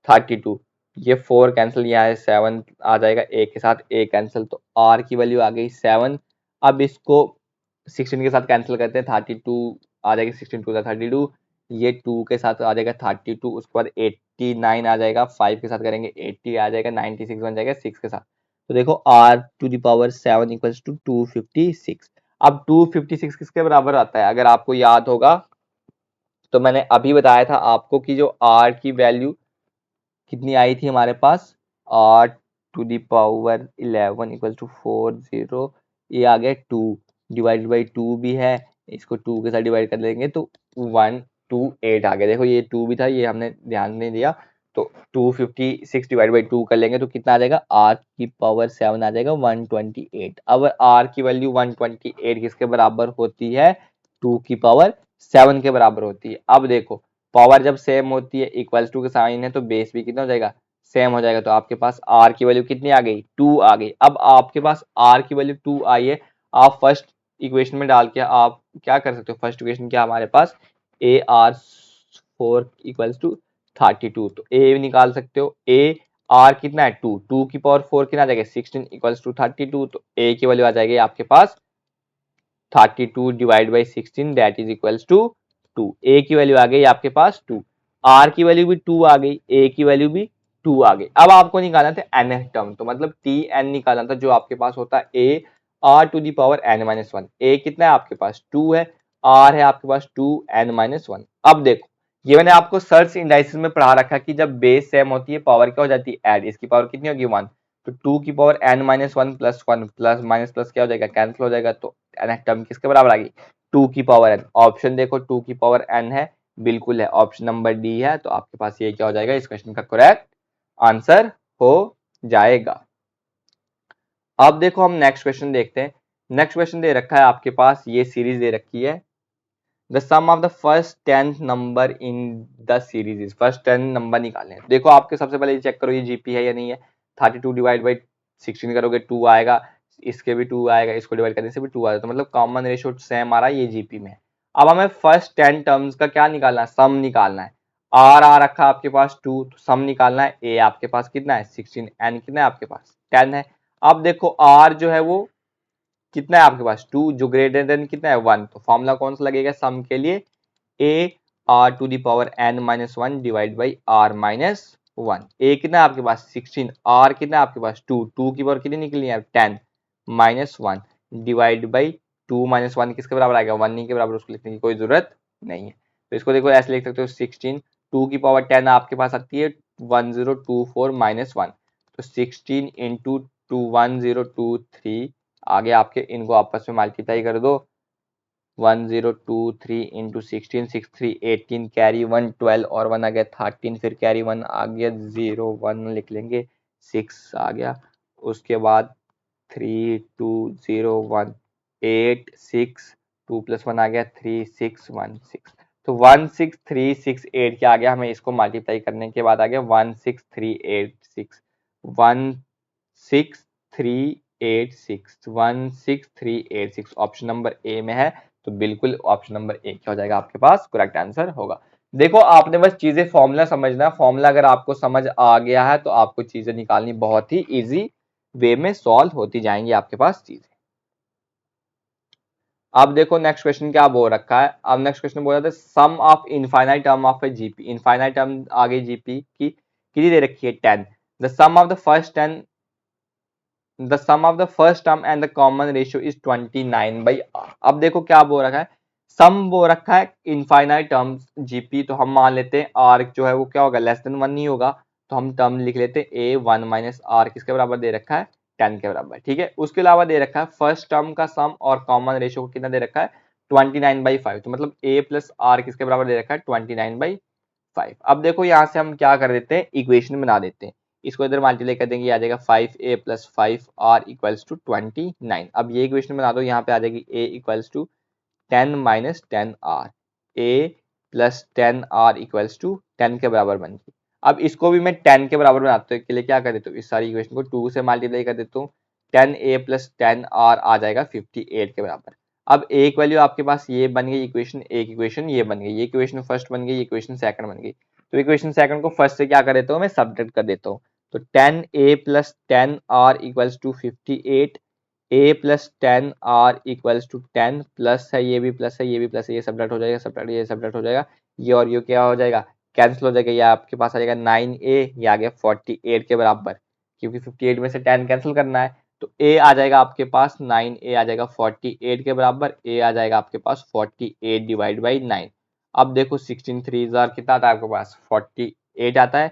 32। ये 4 कैंसिल, यहाँ है 7 आ जाएगा, ए के साथ ए कैंसिल, तो आर की वैल्यू आ गई 7। अब इसको 16 के साथ कैंसिल करते हैं, 32 आ जाएगी, 16 टू 32, ये 2 के साथ आ जाएगा 32, उसके बाद 89 आ जाएगा, 5 के साथ करेंगे 80 आ जाएगा, 96 बन जाएगा 6 के साथ। तो देखो R⁴ इक्वल्स टू 256। अब 256 किसके बराबर आता है, अगर आपको याद होगा तो मैंने अभी बताया था आपको कि जो R की वैल्यू कितनी आई थी हमारे पास, R⁴11 इक्वल टू 40, ये आ गया 2 डिवाइडेड बाई 2 भी है, इसको 2 के साथ डिवाइड कर देंगे तो 128 आ गया। देखो ये 2 भी था, ये हमने ध्यान नहीं दिया, तो 256 डिवाइड बाई 2 कर लेंगे तो कितना आ जाएगा, R⁴7 आ जाएगा 128। अब R की वैल्यू 128 किसके बराबर होती है, 2⁴7 के बराबर होती है। अब देखो पावर जब सेम होती है, इक्वल्स टू के साइन है, तो बेस भी कितना हो जाएगा, सेम हो जाएगा। तो आपके पास आर की वैल्यू कितनी आ गई, 2 आ गई। अब आपके पास आर की वैल्यू 2 आई है, आप फर्स्ट इक्वेशन में डाल के आप क्या कर सकते हो, फर्स्ट इक्वेशन क्या हमारे पास, AR4 इक्वल्स टू 32, तो ए निकाल सकते हो। ए आर कितना है 2, 2⁴ कितना आ जाएगा 16 इक्वल्स टू 32, तो ए की वैल्यू आ जाएगी आपके पास 32 divide by 16 that is equals to 2। A की वैल्यू आ गई आपके पास 2, आर की वैल्यू भी 2 आ गई, ए की वैल्यू भी 2 आ गई। अब आपको निकालना था nth टर्म, तो मतलब Tn निकालना था, जो आपके पास होता है AR⁴n-1। ए कितना है आपके पास 2 है, आर है आपके पास 2n-1। अब देखो ये मैंने आपको सर्च इंडाइसिस में पढ़ा रखा कि जब बेस सेम होती है पावर क्या हो जाती है ऐड, इसकी पावर कितनी होगी 1, तो 2⁴n-1 plus 1 plus minus plus क्या हो जाएगा, कैंसिल हो जाएगा, तो nth टर्म किसके बराबर आ गई, 2⁴n। ऑप्शन देखो 2⁴n है, बिल्कुल है, ऑप्शन नंबर डी है। तो आपके पास ये क्या हो जाएगा, इस क्वेश्चन का करेक्ट आंसर हो जाएगा। अब देखो हम नेक्स्ट क्वेश्चन देखते हैं। नेक्स्ट क्वेश्चन दे रखा है आपके पास, ये सीरीज दे रखी है, the sum of the first 10 number in the series is, first 10 number निकालने हैं। देखो आपके सबसे पहले चेक करो ये जीपी है या नहीं है। 32 डिवाइड बाई 16 करोगे 2 आएगा, इसके भी 2 आएगा, इसको डिवाइड करने से भी 2 आएगा, तो मतलब कॉमन रेशियो सेम आ रहा है, ये जीपी में है। अब हमें फर्स्ट 10 टर्म्स का क्या निकालना है, सम निकालना है। आर आ रखा है आपके पास 2, तो सम निकालना है। ए आपके पास कितना है 16, एन कितना है आपके पास 10 है। अब देखो आर जो है वो कितना है आपके पास 2, जो ग्रेटर देन कितना है 1, तो फॉर्मूला कौन सा लगेगा सम के लिए, a are to the power N minus 1 divide by are minus 1। A कितना है आपके पास 16, आर कितना है आपके पास 2, 2 की पावर कितनी निकलनी है 10 माइनस 1 डिवाइड बाई 2 माइनस 1 किसके बराबर आएगा 1 के बराबर, उसको लिखने की कोई जरूरत नहीं है। तो इसको देखो ऐसे लिख सकते हो 16, 2 की पावर 10 आपके पास आती है 1024 माइनस 1, तो 16 इंटू 21023 आगे आपके, इनको आपस में मल्टीप्लाई कर दो, 1023 इंटू 16, 6 3 18, कैरी 1 12 और 1 आ गया 13, फिर कैरी 1 आ गया 0 1 लिख लेंगे, 6 आ गया, उसके बाद 3 2 0 1 8 6 2 प्लस 1 आ गया 3 6 1 6, तो 16368 क्या आ गया, हमें इसको मल्टीप्लाई करने के बाद आ गया 16386, 16386 ऑप्शन नंबर ए में है। तो बिल्कुल ऑप्शन नंबर ए क्या हो जाएगा आपके पास करेक्ट आंसर होगा। देखो आपने बस चीजें फॉर्मूला समझना, फॉर्मूला अगर आपको समझ आ गया है तो आपको चीजें निकालनी बहुत ही इजी वे में सॉल्व होती जाएंगी आपके पास चीजें। अब देखो नेक्स्ट क्वेश्चन क्या बोल रखा है, अब नेक्स्ट क्वेश्चन बोल रहा था sum of infinite term of a GP, infinite term आगे जीपी की कितनी दे रखी है 10, the sum of the first 10, the sum of the first term and the common ratio is 29 by r। अब देखो क्या बोल रखा है, सम बोल रखा है इनफाइनाइट टर्म्स जीपी, तो हम मान लेते हैं आर जो है वो क्या होगा लेस देन 1 नहीं होगा, तो हम टर्म लिख लेते हैं ए 1 माइनस आर किसके बराबर दे रखा है 10 के बराबर, ठीक है। उसके अलावा दे रखा है फर्स्ट टर्म का सम और कॉमन रेशियो को कितना दे रखा है 29/5, तो मतलब ए प्लस आर किसके बराबर दे रखा है 29/5। अब देखो यहाँ से हम क्या कर देते हैं इक्वेशन बना देते हैं, इसको इधर मल्टीप्लाई कर देंगे, आ जाएगा 5a plus 5r equals to 29। अब ये इक्वेशन बना दो, यहाँ पे आ जाएगी a equals to 10 minus 10r, a plus 10r equals to 10 के बराबर बन गई। अब इसको भी मैं 10 के बराबर बनाते के लिए क्या कर देता हूँ, इस सारी इक्वेशन को 2 से मल्टीप्लाई कर देता हूँ, 10a प्लस 10r आ जाएगा 58 के बराबर। अब एक वैल्यू आपके पास ये बन गई इक्वेशन, एक इक्वेशन ये बन गई, ये इक्वेशन फर्स्ट बन गई, ये इक्वेशन सेकंड बन गई। तो इक्वेशन सेकंड को फर्स्ट से क्या कर देता हूँ मैं सब्ट्रैक्ट कर देता हूँ, तो 10a plus 10r equals to 58, a plus 10r equals to 10 plus है, ये भी प्लस है, ये भी प्लस है, ये सब्ट्रैक्ट हो जाएगा, सब्ट्रैक्ट ये सब्ट्रैक्ट हो जाएगा, ये और ये क्या हो जाएगा कैंसिल हो जाएगा, ये आपके पास आ जाएगा 9a, ये आ गया 48 के बराबर, क्योंकि 58 में से 10 कैंसिल करना है, तो a आ जाएगा आपके पास 9a आ जाएगा 48 के बराबर, a आ जाएगा आपके पास 48 डिवाइड बाई 9। अब देखो 16 3 कितना आता है आपके पास 48 आता है,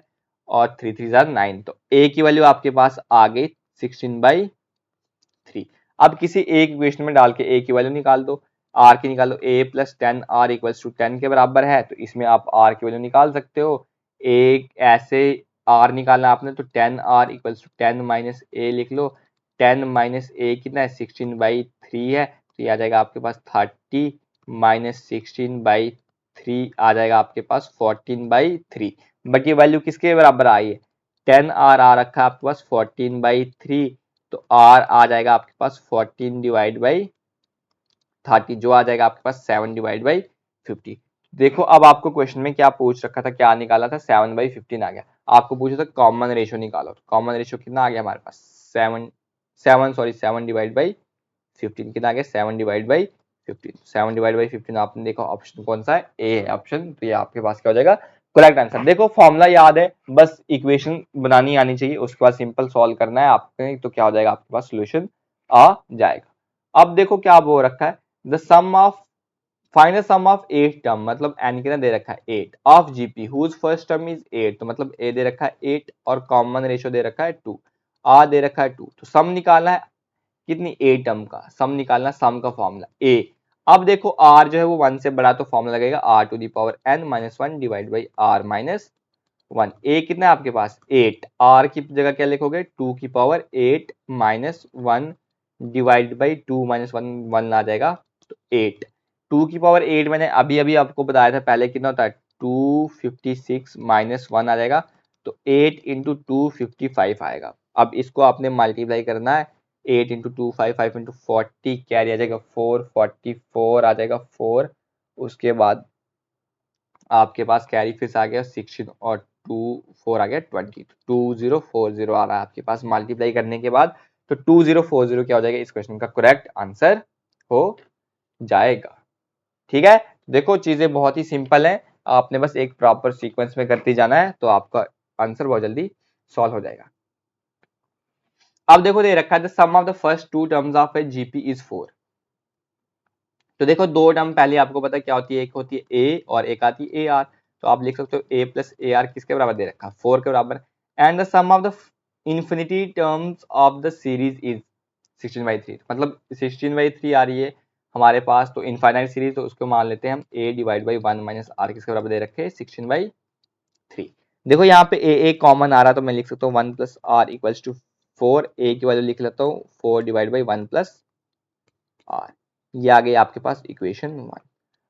और 3 3 9, तो a की वैल्यू आपके पास आ गई 16/3। अब किसी एक इक्वेशन में डाल के a की वैल्यू निकाल दो, r की निकाल दो, a plus 10r equals to 10 के बराबर है, तो इसमें आप r की वैल्यू निकाल सकते हो। एक ऐसे r निकालना आपने, तो 10r equals to 10 minus a लिख लो, 10 माइनस a कितना है 16/3 है, तो ये आ जाएगा आपके पास 30 माइनस 16/3 आ जाएगा आपके पास 14/3। बट ये वैल्यू किसके बराबर आई है 10r आ रखा है आपके पास 14/3, तो r आ जाएगा आपके पास 14 डिवाइड बाई 30, जो आ जाएगा आपके पास 7 डिवाइड बाई 50। देखो अब आपको क्वेश्चन में क्या पूछ रखा था, क्या निकाला था 7/15 आ गया, आपको पूछा था कॉमन रेशियो निकालो, तो कॉमन रेशियो कितना आ गया हमारे पास 7 डिवाइड बाई 15 कितना आ गया 7 डिवाइड बाई 15, 7 डिवाइड बाई 15 आपने देखा ऑप्शन कौन सा है ए है ऑप्शन, तो ये आपके पास क्या हो जाएगा करेक्ट आंसर। देखो फॉर्मूला याद है, बस इक्वेशन बनानी आनी चाहिए, उसके बाद सिंपल सॉल्व करना है आपने, तो क्या हो जाएगा आपके पास सोल्यूशन आ जाएगा। अब देखो क्या बोल रखा है, the sum of find the sum of 8 term, मतलब n कितना दे रखा है 8 of GP whose first term is 8, तो मतलब a दे रखा है 8 और कॉमन रेशियो दे रखा है 2, r दे रखा है 2, तो सम निकालना है कितनी 8 टर्म का, सम निकालना, सम का फॉर्मूला a अब देखो r जो है वो 1 से बड़ा, तो फॉर्मूला लगेगा r⁻n-1 divide by r-1। a कितना है आपके पास 8, r की जगह क्या लिखोगे 2⁸ 8-1 डिवाइड बाई 2-1 आ जाएगा, तो 8। 2⁸ मैंने अभी अभी आपको बताया था पहले कितना होता है 256-1 आ जाएगा, तो 8 इंटू 255 आएगा। अब इसको आपने मल्टीप्लाई करना है, 8 इंटू 2 5 इंटू 40 कैरी आ जाएगा 444 आ जाएगा 4। उसके बाद आपके पास कैरी फिर से आ गया 16 और 2 4 आ गया 20, 2040 आ रहा है आपके पास मल्टीप्लाई करने के बाद। तो 2040 क्या हो जाएगा, इस क्वेश्चन का करेक्ट आंसर हो जाएगा। ठीक है, देखो चीजें बहुत ही सिंपल है, आपने बस एक प्रॉपर सीक्वेंस में करते जाना है तो आपका आंसर बहुत जल्दी सॉल्व हो जाएगा। अब देखो दे रखा है the sum of the first two terms of a GP is 4। तो देखो दो टर्म पहले आपको पता है क्या होती है, एक होती है ए और एक आती है ए आर। तो आप लिख सकते हो ए प्लस ए आर किसके बराबर दे रखा है 4 के बराबर। And the sum of the infinity terms of the series is 16/3, मतलब 16/3 आ रही है हमारे पास, तो इनफाइनाइट सीरीज, तो उसको मान लेते हैं हम a divide by 1 minus r किसके बराबर दे रखे 16/3। देखो यहाँ पे ए कॉमन आ रहा है तो मैं लिख सकता हूँ 1 प्लस आर इक्वल्स टू 4, ए की वैल्यू लिख लेता हूँ 4 डिवाइड बाई 1 प्लस आर। ये आ गई आपके पास इक्वेशन 1।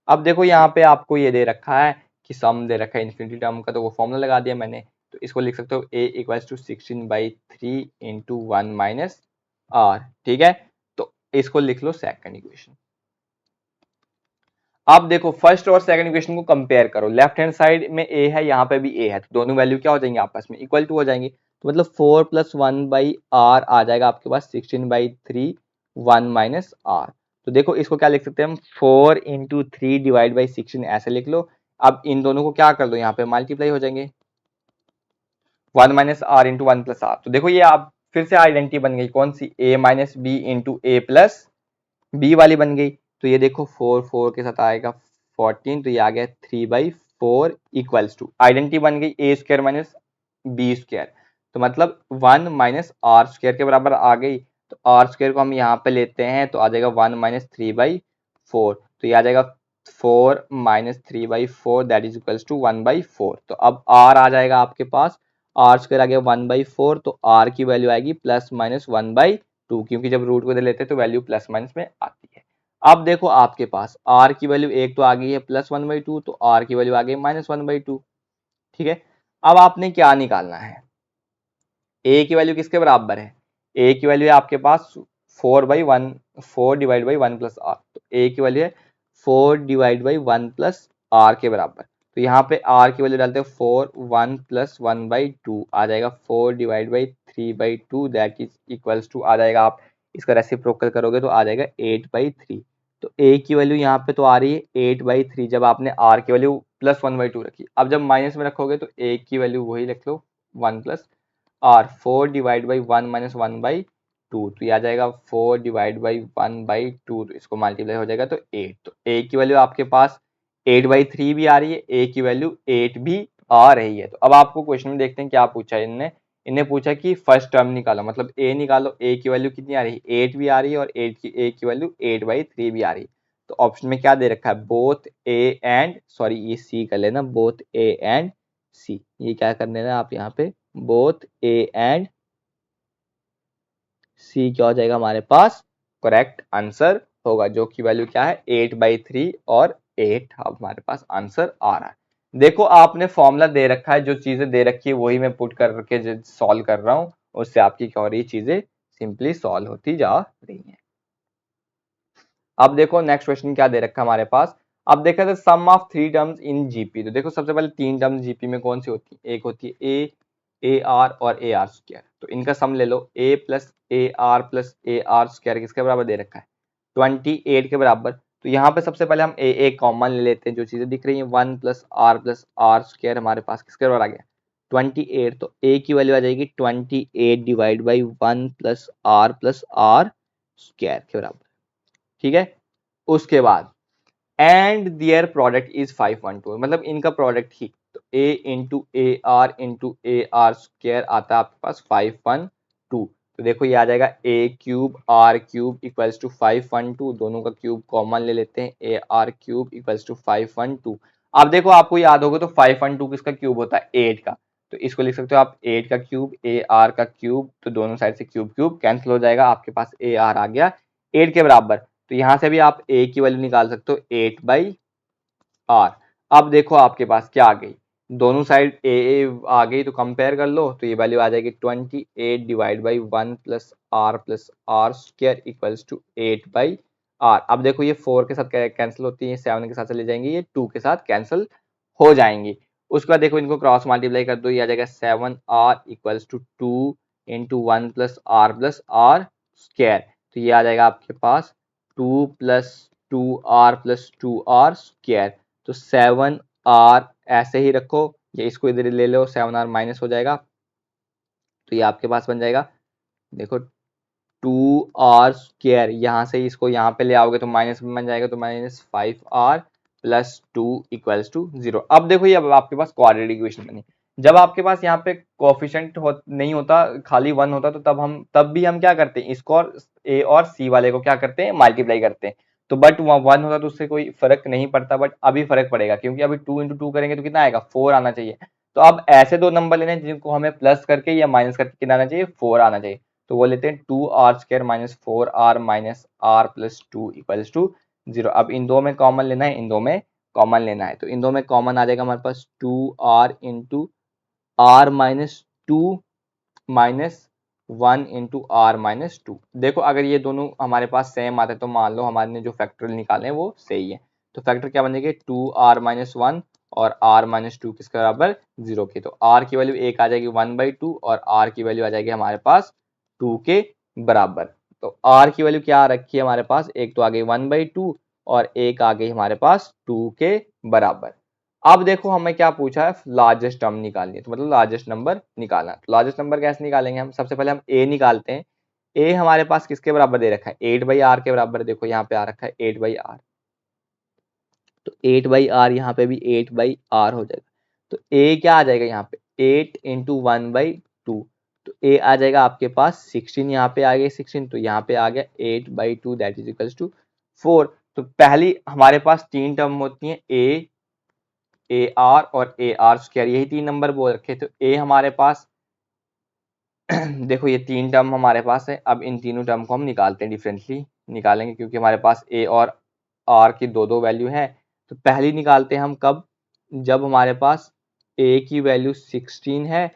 अब देखो यहाँ पे आपको ये दे रखा है कि सम दे रखा है इन्फिनिटी टर्म का, तो वो फॉर्मूला लगा दिया मैंने, तो इसको लिख सकते हो a equals to 16/3 into 1 minus r. ठीक है, तो इसको लिख लो सेकंड इक्वेशन। अब देखो फर्स्ट और सेकंड इक्वेशन को कंपेयर करो, लेफ्ट हैंड साइड में a है, यहाँ पे भी a है, तो दोनों वैल्यू क्या हो जाएंगे आपस में इक्वल टू हो जाएंगे, तो मतलब 4 प्लस 1 बाई आर आ जाएगा आपके पास 16/3 1 माइनस आर। तो देखो इसको क्या लिख सकते हैं हम 4 इंटू 3 डिवाइड बाई 16 ऐसे लिख लो। अब इन दोनों को क्या कर दो यहाँ पे मल्टीप्लाई हो जाएंगे 1 minus r into 1 plus r. तो देखो ये आप फिर से आइडेंटिटी बन गई कौन सी a minus b into a plus b वाली बन गई। तो ये देखो 4 4 के साथ आएगा 14, तो ये आ गया 3/4 इक्वल्स टू आइडेंटिटी बन गई ए स्क्वायर माइनस बी स्क्वायर, तो मतलब 1 माइनस आर स्क्वायर के बराबर आ गई। तो आर स्क्वायर को हम यहाँ पे लेते हैं तो आ जाएगा 1 माइनस 3/4, तो ये आ जाएगा 4 minus 3/4 that is equals to 1/4। तो अब आर आ जाएगा आपके पास, आर स्क्वायर आ गया 1/4, तो आर की वैल्यू आएगी प्लस माइनस 1/2, क्योंकि जब रूट को दे लेते हैं तो वैल्यू प्लस माइनस में आती है। अब देखो आपके पास r की वैल्यू एक तो आ गई है प्लस 1/2, तो r की वैल्यू आ गई माइनस 1/2। ठीक है, अब आपने क्या निकालना है, a की वैल्यू किसके बराबर है, a की वैल्यू है आपके पास 4/1 4 डिवाइड बाई 1 प्लस आर, तो a की वैल्यू है 4 डिवाइड बाई 1 प्लस आर के बराबर। तो यहाँ पे r की वैल्यू डालते हैं 4 1 प्लस 1/2 आ जाएगा 4 divide by 3/2 that is equals to आ जाएगा, आप इसका रेसिप्रोकल करोगे तो आ जाएगा 8/3। तो a की वैल्यू यहाँ पे तो आ रही है 8/3, जब आपने r की वैल्यू प्लस 1/2 रखी, अब जब माइनस में रखोगे तो a की वैल्यू वही रख लो 1 plus r 4 divide by 1 minus 1/2, तो ये आ जाएगा 4 डिवाइड बाई 1/2, तो इसको मल्टीप्लाई हो जाएगा तो 8। तो a की वैल्यू आपके पास 8/3 भी आ रही है, a की वैल्यू 8 भी आ रही है। तो अब आपको क्वेश्चन में देखते हैं क्या पूछा है इनने, इन्हें पूछा कि फर्स्ट टर्म निकालो, मतलब a निकालो, a की वैल्यू कितनी आ रही है 8 भी आ रही है और a की वैल्यू 8/3 भी आ रही है। तो ऑप्शन में क्या दे रखा है बोथ a एंड सॉरी ये c कर लेना, बोथ a एंड c, ये क्या कर लेना आप यहाँ पे बोथ a एंड c क्या हो जाएगा हमारे पास करेक्ट आंसर होगा, जो कि वैल्यू क्या है 8/3 और 8 हमारे पास आंसर आ रहा है। देखो आपने फॉर्मूला दे रखा है, जो चीजें दे रखी है वही मैं पुट करके सॉल्व कर रहा हूँ, उससे आपकी क्या हो रही है चीजें सिंपली सॉल्व होती जा रही है। अब देखो नेक्स्ट क्वेश्चन क्या दे रखा है हमारे पास। अब देखा था sum of 3 terms in GP, तो देखो सबसे पहले 3 टर्म्स जीपी में कौन सी होती है, एक होती है ए आर और ए आर स्क्वायर, तो इनका सम ले लो a plus A R square किसके बराबर दे रखा है 28 के बराबर। तो यहाँ पे सबसे पहले हम ए कॉमन ले लेते हैं, जो चीजें दिख रही है 1 प्लस आर स्क्वायर हमारे पास किसके बराबर आ गया 28, तो a की वैल्यू आ जाएगी 28 divide by 1 plus r square के बराबर। ठीक है, उसके बाद एंड दियर प्रोडक्ट इज 512, मतलब इनका प्रोडक्ट ही, तो a into A R square आता है आपके पास 512, तो तो देखो ये आ जाएगा a cube r cube equals to 512, दोनों का क्यूब कॉमन ले लेते हैं, a r cube equals to 512। अब देखो आपको याद होगा तो 512 किसका क्यूब होता है, 8 का, तो इसको लिख सकते हो आप 8 का क्यूब a r का क्यूब, तो दोनों साइड से क्यूब क्यूब कैंसिल हो जाएगा, आपके पास a r आ गया 8 के बराबर। तो यहाँ से भी आप a की वैल्यू निकाल सकते हो 8/r। अब देखो आपके पास क्या आ गई, दोनों साइड a आ गई तो कंपेयर कर लो, तो ये वैल्यू आ जाएगी 28 divide by 1 plus r square equals to 8/r। अब देखो ये 4 के साथ कैंसिल होती है, 7 के साथ चले जाएंगे, ये 2 के साथ कैंसिल हो जाएंगी। उसके बाद देखो इनको क्रॉस मल्टीप्लाई कर दो, ये आ जाएगा 7r equals to 2 into 1 plus r square, तो ये आ जाएगा आपके पास 2 प्लस 2r स्क्वायर, तो 7r ऐसे ही रखो, ये इसको इधर ले लो, 7r माइनस हो जाएगा, तो ये आपके पास बन जाएगा देखो 2r स्क्वायर, यहाँ से इसको यहाँ पे ले आओगे तो माइनस में बन जाएगा, तो -5r प्लस 2 इक्वल्स टू 0। अब देखो ये अब आपके पास क्वाड्रेटिक इक्वेशन बनी। जब आपके पास यहाँ पे कोफिशिएंट नहीं होता, खाली 1 होता, तो तब भी हम क्या करते हैं, इसको और a और c वाले को क्या करते हैं, मल्टीप्लाई करते हैं। तो बट 1 होता तो उससे कोई फर्क नहीं पड़ता, बट अभी फर्क पड़ेगा, क्योंकि अभी 2 इंटू 2 करेंगे तो कितना आएगा, 4 आना चाहिए। तो अब ऐसे दो नंबर लेने हैं जिनको हमें प्लस करके या माइनस करके कितना आना चाहिए, 4 आना चाहिए। तो वो लेते हैं 2r square minus 4r minus r plus 2 equals to 0। अब इन दो में कॉमन लेना है, इन दो में कॉमन लेना है, तो इन दो में कॉमन आ जाएगा हमारे पास 2r into r minus 2 minus 1 into r minus 2। देखो अगर ये दोनों हमारे पास सेम आते हैं तो मान लो हमारे ने जो फैक्टोरियल निकाले हैं वो सही है, तो फैक्टर क्या बनेंगे 2r माइनस 1 और r माइनस 2 किसके बराबर, 0 के। तो r की वैल्यू एक आ जाएगी 1/2 और r की वैल्यू आ जाएगी हमारे पास 2 के बराबर। तो r की वैल्यू क्या रखी है हमारे पास, एक तो आ गई 1/2 और एक आ गई हमारे पास 2 के बराबर। अब देखो हमें क्या पूछा है, लार्जेस्ट टर्म निकालनी है, तो मतलब लार्जेस्ट नंबर निकालना। तो लार्जेस्ट नंबर कैसे निकालेंगे हम, सबसे पहले हम a निकालते हैं। a हमारे पास किसके बराबर दे रखा है, 8/r के बराबर, देखो यहाँ पे आ रखा है 8/r, तो 8/r यहाँ पे भी 8/r हो जाएगा। तो a क्या आ जाएगा यहाँ पे 8 इंटू 1/2, तो a आ जाएगा आपके पास 16, यहाँ पे आ गया 16, तो यहाँ पे आ गया 8/2 दैट इज इक्वल्स टू 4। तो पहली हमारे पास तीन टर्म होती हैं a r और a r स्क्वायर, यही तीन नंबर बोल रखे। तो a हमारे पास देखो ये तीन टर्म हमारे पास है, अब इन तीनों टर्म को हम निकालते हैं, डिफरेंटली निकालेंगे क्योंकि हमारे पास a और r की दो दो वैल्यू है। तो पहली निकालते हैं हम कब, जब हमारे पास a की वैल्यू 16 है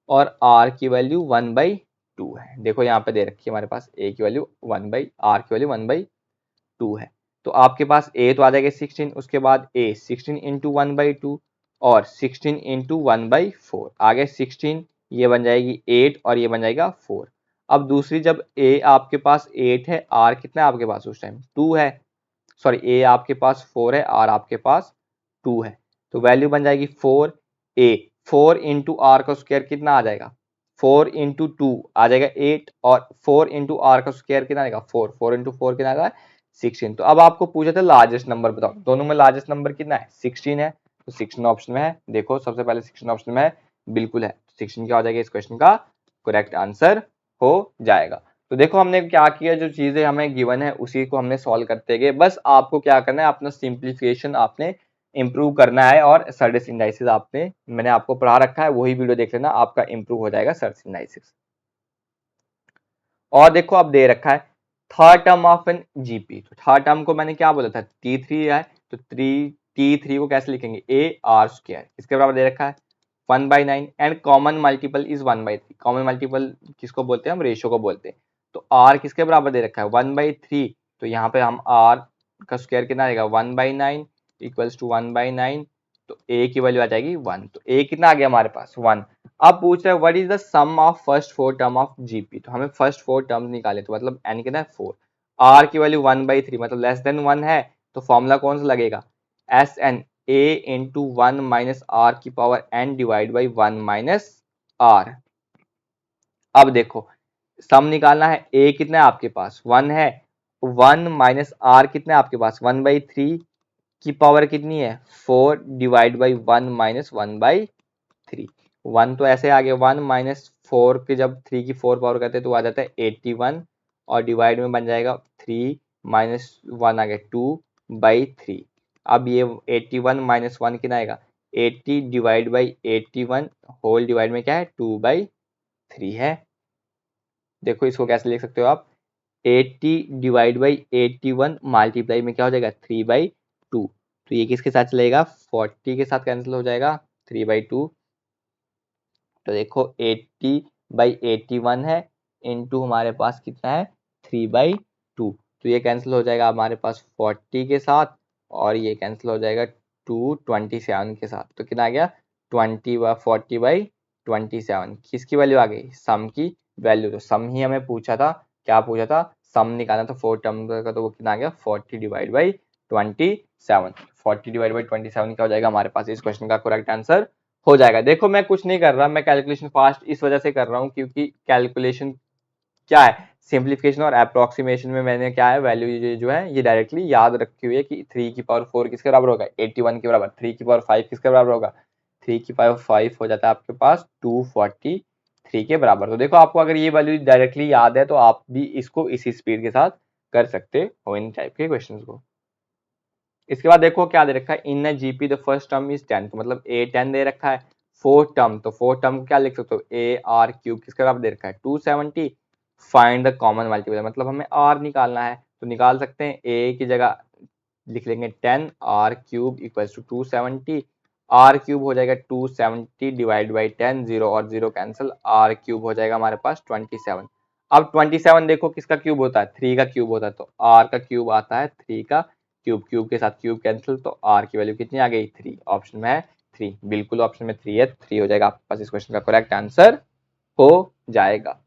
और r की वैल्यू 1/2 है। देखो यहाँ पे दे रखी है हमारे पास a की वैल्यू r की वैल्यू 1/2 है। तो आपके पास a तो आ जाएगा 16, उसके बाद a 16 इंटू 1/2 और 16 इंटू 1/4 आ गए 16, ये बन जाएगी 8 और ये बन जाएगा 4। अब दूसरी जब a आपके पास 8 है, r कितना है आपके पास उस टाइम 2 है, सॉरी a आपके पास 4 है, r आपके पास 2 है, तो वैल्यू बन जाएगी 4a। 4 इंटू आर का स्क्वायर कितना आ जाएगा, 4 इंटू 2 आ जाएगा 8 और 4 इंटू आर का स्क्वायर कितना आएगा 4, 4 इंटू 4 कितना आएगा 16। तो अब आपको पूछा था लार्जेस्ट नंबर बताओ, दोनों में लार्जेस्ट नंबर कितना है 16 है, तो 16 ऑप्शन में है। देखो सबसे पहले 16 ऑप्शन में है, बिल्कुल है, 16 क्या हो जाएगा इस क्वेश्चन का करेक्ट आंसर हो जाएगा। तो देखो हमने क्या किया, जो चीजें हमें गिवन है उसी को हमने सॉल्व करते गए, बस आपको क्या करना है अपना सिंप्लीफिकेशन आपने इंप्रूव करना है, और सर्डिस इंडाइसिस आपने मैंने आपको पढ़ा रखा है, वही वीडियो देख लेना, आपका इंप्रूव हो जाएगा सर्डिस इंडाइसिस। और देखो अब दे रखा है third term of an GP, तो थर्ड टर्म को मैंने क्या बोला था T3 है, तो T3 को कैसे लिखेंगे a r स्क्वायर, इसके बराबर दे रखा है 1/9 and common multiple is 1/3। Common multiple किसको बोलते हैं, हम रेशियो को बोलते हैं। तो r किसके बराबर दे रखा है 1/3, तो यहाँ पे हम r का स्क्वायर कितना आएगा 1/9 इक्वल्स टू 1/9, तो a की वैल्यू आ जाएगी 1, तो a कितना आ गया हमारे पास 1। अब पूछ रहा है what is the sum of first 4 term of GP, तो हमें फर्स्ट 4 टर्म निकाले, तो मतलब n कितना है 4, r की वैल्यू 1/3 मतलब लेस देन 1 है, तो फॉर्मूला कौन सा लगेगा S N a into 1 minus are की power n divide by 1 minus are. अब देखो सम निकालना है, a कितना है आपके पास 1 है, 1 माइनस आर कितना है आपके पास 1/3 की पावर कितनी है 4 डिवाइड बाई 1 माइनस 1/3। 1 तो ऐसे आ गया, 1 माइनस 4 के जब 3 की 4 पावर करते हैं तो आ जाता है 81 और डिवाइड में बन जाएगा 3 माइनस 1 आ गया 2/3। अब ये 81 माइनस 1 कितना आएगा, 80 डिवाइड बाई 81 होल डिवाइड में क्या है 2/3 है। देखो इसको कैसे लिख सकते हो आप, 80 डिवाइड बाई 81 मल्टीप्लाई में क्या हो जाएगा 3/2। तो ये किसके साथ चलेगा, 40 के साथ कैंसिल हो जाएगा 3/2। तो देखो 80/81 है इंटू हमारे पास कितना है 3/2। तो ये कैंसिल हो जाएगा हमारे पास 40 के साथ और ये कैंसिल हो जाएगा 227 के साथ। तो कितना आ गया 40/27 किसकी वैल्यू आ गई, सम की वैल्यू। तो सम ही हमें पूछा था, क्या पूछा था, सम निकालना था 4 टर्म का। तो वो कितना आ गया 40/27। 40/27 क्या हो जाएगा हमारे पास, इस क्वेश्चन का करेक्ट आंसर हो जाएगा। देखो मैं कुछ नहीं कर रहा, मैं कैलकुलेशन फास्ट इस वजह से कर रहा हूँ क्योंकि कैलकुलेशन क्या है, सिंप्लीफिकेशन और अप्रोक्सीमेशन में मैंने क्या है वैल्यू जो है ये डायरेक्टली याद रखी हुई है कि 3 की पावर 4 किसके बराबर होगा 81 के बराबर, 3 की पावर 5 किसके बराबर होगा, 3 की पावर 5 हो जाता है आपके पास 243 के बराबर। तो देखो आपको अगर ये वैल्यू डायरेक्टली याद है तो आप भी इसको इसी स्पीड के साथ कर सकते हो इन टाइप के क्वेश्चन को। इसके बाद देखो क्या दे रखा है, in GP the first term is 10, तो मतलब ए 10 दे रखा है। फोर्थ टर्म, तो फोर्थ टर्म को क्या लिख सकते हो, ए आर क्यूब किसके बराबर दे रखा है 270। फाइंड द कॉमन मल्टीपल, मतलब हमें आर निकालना है तो निकाल सकते हैं, ए की जगह लिख लेंगे 10 r cube equals to 270। R cube हो जाएगा 270 डिवाइड बाई 10, जीरो और जीरो कैंसिल, आर क्यूब हो जाएगा हमारे पास 27। अब 27 देखो किसका क्यूब होता है, 3 का क्यूब होता है, तो आर का क्यूब आता है 3 का क्यूब, क्यूब के साथ क्यूब कैंसिल, तो आर की वैल्यू कितनी आ गई 3, ऑप्शन में है 3, बिल्कुल ऑप्शन में 3 है, 3 हो जाएगा आपके पास इस क्वेश्चन का करेक्ट आंसर हो जाएगा।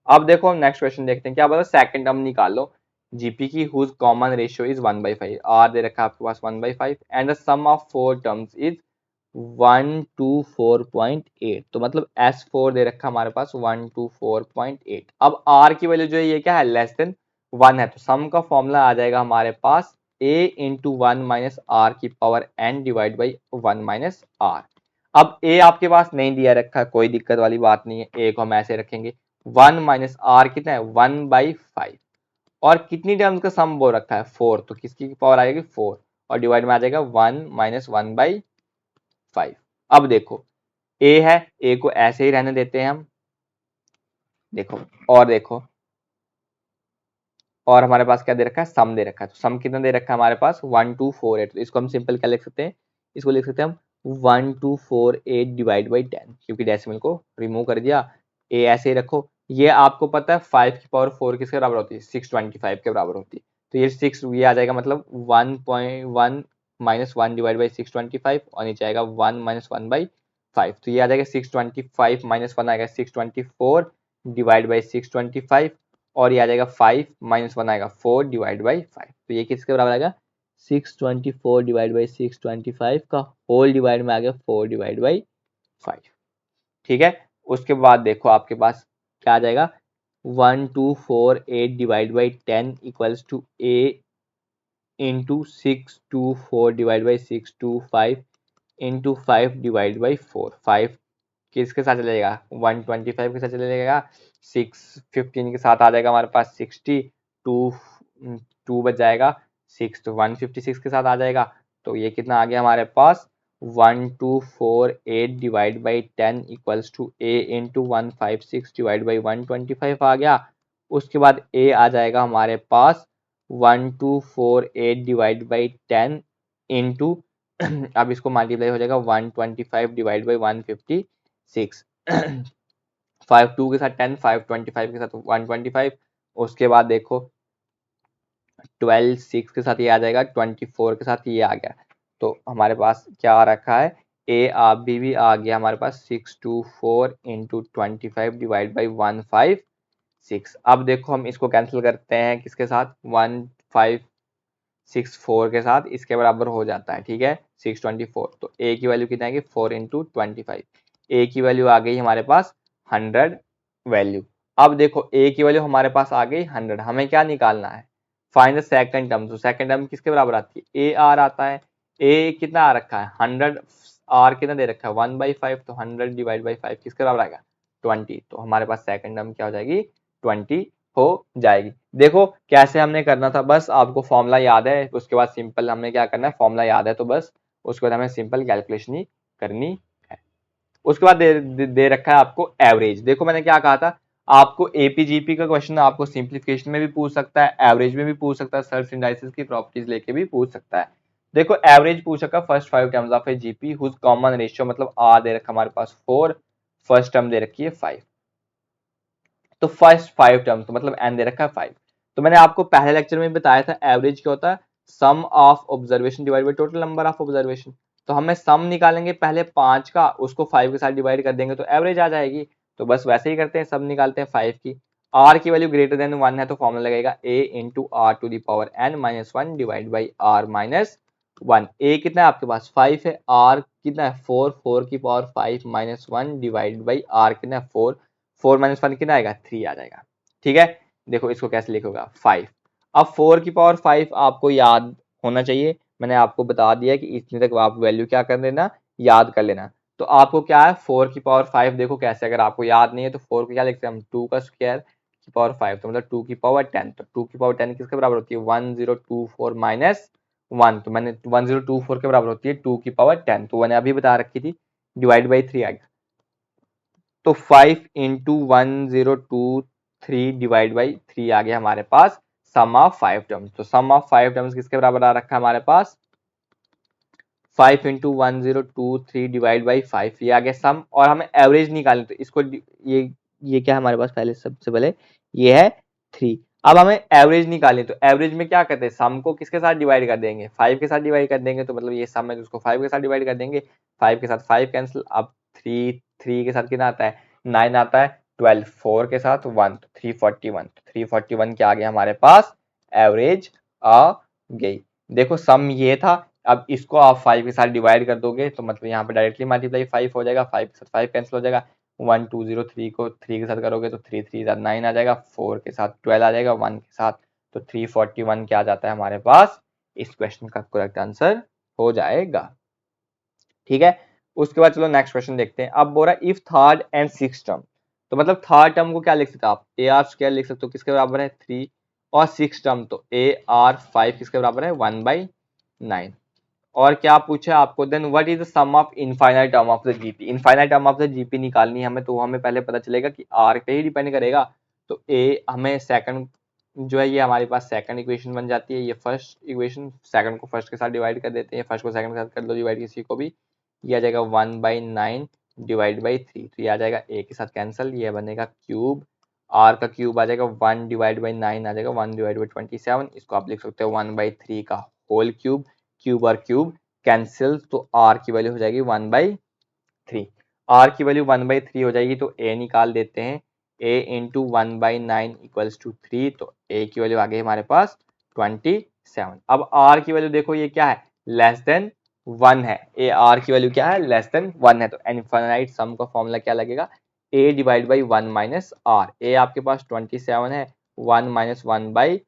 अब देखो नेक्स्ट क्वेश्चन देखते हैं, क्या बोला सेकंड टर्म निकालो जीपी की whose common ratio is 1/5, r दे रखा है आपके पास 1/5 and the sum of 4 terms is 124.8, तो मतलब S4 दे रखा हमारे पास 124.8। अब R की वैल्यू जो है ये क्या है लेस देन 1 है, तो सम का फॉर्मूला आ जाएगा हमारे पास A इंटू 1 माइनस आर की power n divide by 1 minus are. अब A आपके पास नहीं दिया रखा, कोई दिक्कत वाली बात नहीं है, A को हम ऐसे रखेंगे, 1 माइनस आर कितना है 1/5 और कितनी टर्म्स का सम बोल रखा है 4, तो किसकी पावर आएगी 4 और डिवाइड में आ जाएगा 1 माइनस 1/5। अब देखो ए है, ए को ऐसे ही रहने देते हैं हम, देखो और देखो और हमारे पास क्या दे रखा है सम दे रखा है, तो सम कितना दे रखा है हमारे पास 1248, तो इसको हम सिंपल क्या लिख सकते हैं, इसको लिख सकते हैं हम 1248 डिवाइड बाई 10, क्योंकि डेसिमल को रिमूव कर दिया, ए ऐसे ही रखो। ये आपको पता है 5 की पावर 4 किसके बराबर होती है 625 के बराबर होती है, तो ये 6 ये आ जाएगा मतलब 1.1 माइनस 1 डिवाइड बाई 625 और नीचे आएगा 1 माइनस 1/5, तो ये आ जाएगा 625 माइनस 1 आएगा 624 डिवाइड बाई 625 और ये आ जाएगा 5 माइनस 1 आएगा 4 डिवाइड बाई 5, तो ये किसके बराबर आएगा 624 डिवाइड बाई 625 का होल डिवाइड में आ गया 4 डिवाइड बाई 5। ठीक है, उसके बाद देखो आपके पास क्या आ जाएगा 1248 divide by 10 equals to a into 624 divide by 625 into 5 divide by 4। 5 किसके साथ चलेगा 125 के साथ चलेगा, 615 के साथ आ जाएगा हमारे पास 60, 2 2 बच जाएगा 6, तो 156 के साथ आ जाएगा, तो ये कितना आ गया हमारे पास 1248 divide by 10 equals to a into 156 divide by 125 आ गया। उसके बाद ए आ जाएगा हमारे पास 1248 डिवाइड बाई 10 इंटू अब इसको मल्टीप्लाई हो जाएगा 125 डिवाइड बाई 156 5 2 के साथ 10, 5 25 के साथ 125, उसके बाद देखो 12 6 के साथ ये आ जाएगा, 24 के साथ ये आ गया, तो हमारे पास क्या आ रखा है ए आप भी आ गया हमारे पास 624 इंटू 25 डिवाइड बाई 156। अब देखो हम इसको कैंसिल करते हैं किसके साथ 1564 के साथ, इसके बराबर हो जाता है, ठीक है 624, तो ए की वैल्यू कितनी आएगी 4 इंटू 25, ए की वैल्यू आ गई हमारे पास 100 वैल्यू। अब देखो ए की वैल्यू हमारे पास आ गई 100, हमें क्या निकालना है फाइंड द सेकंड टर्म, तो सेकंड टर्म किसके बराबर आती है ए आर आता है, ए कितना आ रखा है 100, आर कितना दे रखा है 1/5, तो 100 डिवाइड बाई 5 किसके बराबर आएगा 20, तो हमारे पास सेकंड टर्म क्या हो जाएगी 20 हो जाएगी। देखो कैसे हमने करना था, बस आपको फॉर्मूला याद है, उसके बाद सिंपल हमने क्या करना है, फॉर्मूला याद है तो बस उसके बाद हमें सिंपल कैलकुलेशन ही करनी है। उसके बाद दे रखा है आपको एवरेज। देखो मैंने क्या कहा था, आपको एपीजीपी का क्वेश्चन आपको सिंप्लीफिकेशन में भी पूछ सकता है, एवरेज में भी पूछ सकता है, सर्च इंडाइसिस की प्रॉपर्टीज लेके भी पूछ सकता है। देखो एवरेज पूछा first 5 terms of a GP whose common ratio, मतलब आ दे रखा हमारे पास 4, फर्स्ट टर्म दे रखी है 5, तो फर्स्ट 5 टर्म्स तो मतलब एन दे रखा है 5। तो मैंने आपको पहले लेक्चर में बताया था एवरेज क्या होता है, sum of observation divide by total number of observation. तो हमें सम निकालेंगे पहले 5 का, उसको 5 के साथ डिवाइड कर देंगे तो एवरेज आ जाएगी। तो बस वैसे ही करते हैं, सम निकालते हैं 5 की। आर की वैल्यू ग्रेटर देन 1 है तो फॉर्मूला लगेगा a into are to the power n minus 1 divide by are minus 1। A कितना है आपके पास 5 है, आर कितना है 4, 4 की power 5 minus 1 divide by r कितना है 4, 4 माइनस 1 कितना आएगा 3 आ जाएगा। ठीक है, देखो इसको कैसे लिखोगा 5। अब 4 की पावर 5 आपको याद होना चाहिए, मैंने आपको बता दिया कि इतने तक आप वैल्यू क्या कर लेना, याद कर लेना। तो आपको क्या है 4 की पावर 5, देखो कैसे, अगर आपको याद नहीं है तो 4 को क्या लिखते हैं हम 2 का स्क्वायर की पावर 5, तो मतलब 2 की पावर 10, तो 2 की पावर 10 किसके बराबर होती है 1024 माइनस 1, तो मैंने 1024 के बराबर होती है 2 की पावर 10, तो मैंने अभी बता रखी थी, डिवाइड बाई 3 आ गया। तो 5 इंटू 1023 डिवाइड बाई 3 आ गया हमारे पास सम ऑफ 5 टर्म्स। तो सम ऑफ 5 टर्म्स किसके बराबर आ रखा है हमारे पास 5 इंटू 1023 डिवाइड बाई 5, ये आ गया सम। और हमें एवरेज निकालनी, तो इसको ये क्या है हमारे पास, पहले सबसे पहले ये है 3। अब हमें एवरेज निकालनी, तो एवरेज में क्या करते हैं, सम को किसके साथ डिवाइड कर देंगे 5 के साथ डिवाइड कर देंगे, तो मतलब ये सम है तो उसको 5 के साथ डिवाइड कर देंगे, 5 के साथ 5 कैंसिल, अब 3 के साथ कितना आता है 9 आता है, 12 4 के साथ 1 तो 341, तो 341 क्या आ गया हमारे पास एवरेज आ गई। देखो सम ये था, अब इसको आप 5 के साथ डिवाइड कर दोगे तो मतलब यहाँ पे डायरेक्टली मल्टीप्लाई 5 हो जाएगा, 5 के साथ 5 कैंसिल हो जाएगा, 1203 को 3 के साथ करोगे तो 3 3 9 आ जाएगा, 4 के साथ 12 आ जाएगा, 1 के साथ तो 341 क्या आ जाता है हमारे पास, इस क्वेश्चन का करेक्ट आंसर हो जाएगा। ठीक है, उसके बाद चलो नेक्स्ट क्वेश्चन देखते हैं। अब बोल रहा है if third and six term, तो मतलब थर्ड टर्म को क्या लिख सकते हो आप ए आर स्क्वायर लिख सकते हो, किसके बराबर है 3, और सिक्स टर्म तो ए आर 5 किसके बराबर है 1/9। और क्या पूछा आपको, then what is the sum of infinite term of the GP, infinite term of the GP निकालनी है हमें, तो हमें पहले पता चलेगा कि आर पे ही डिपेंड करेगा। तो ए हमें सेकंड जो है ये हमारे पास सेकंड इक्वेशन बन जाती है, ये फर्स्ट इक्वेशन, सेकंड को फर्स्ट के साथ डिवाइड कर देते हैं, फर्स्ट को सेकंड के साथ कर दो डिवाइड, किसी को भी, ये आ जाएगा 1/9 डिवाइड बाई 3, तो ये आ जाएगा ए के साथ कैंसल, ये बनेगा क्यूब, आर का क्यूब आ जाएगा 1 डिवाइड बाई 9 आ जाएगा 1 डिवाइड बाई 27, इसको आप लिख सकते हो 1/3 का होल क्यूब, क्यूब और क्यूब कैंसिल, तो आर की वैल्यू हो जाएगी 1/3। आर की वैल्यू 1/3 हो जाएगी तो ए निकाल देते हैं, ए इंटू 1/9 इक्वल्स टू 3, तो ए की वैल्यू आ गई हमारे पास 27। अब आर की वैल्यू देखो ये क्या है लेस देन 1 है, ए आर की वैल्यू क्या है लेस देन 1 है, तो इनफाइनाइट सम का फॉर्मूला क्या लगेगा ए डिवाइड बाई 1 माइनस आर, ए आपके पास 27 है, 1 माइनस 1/3,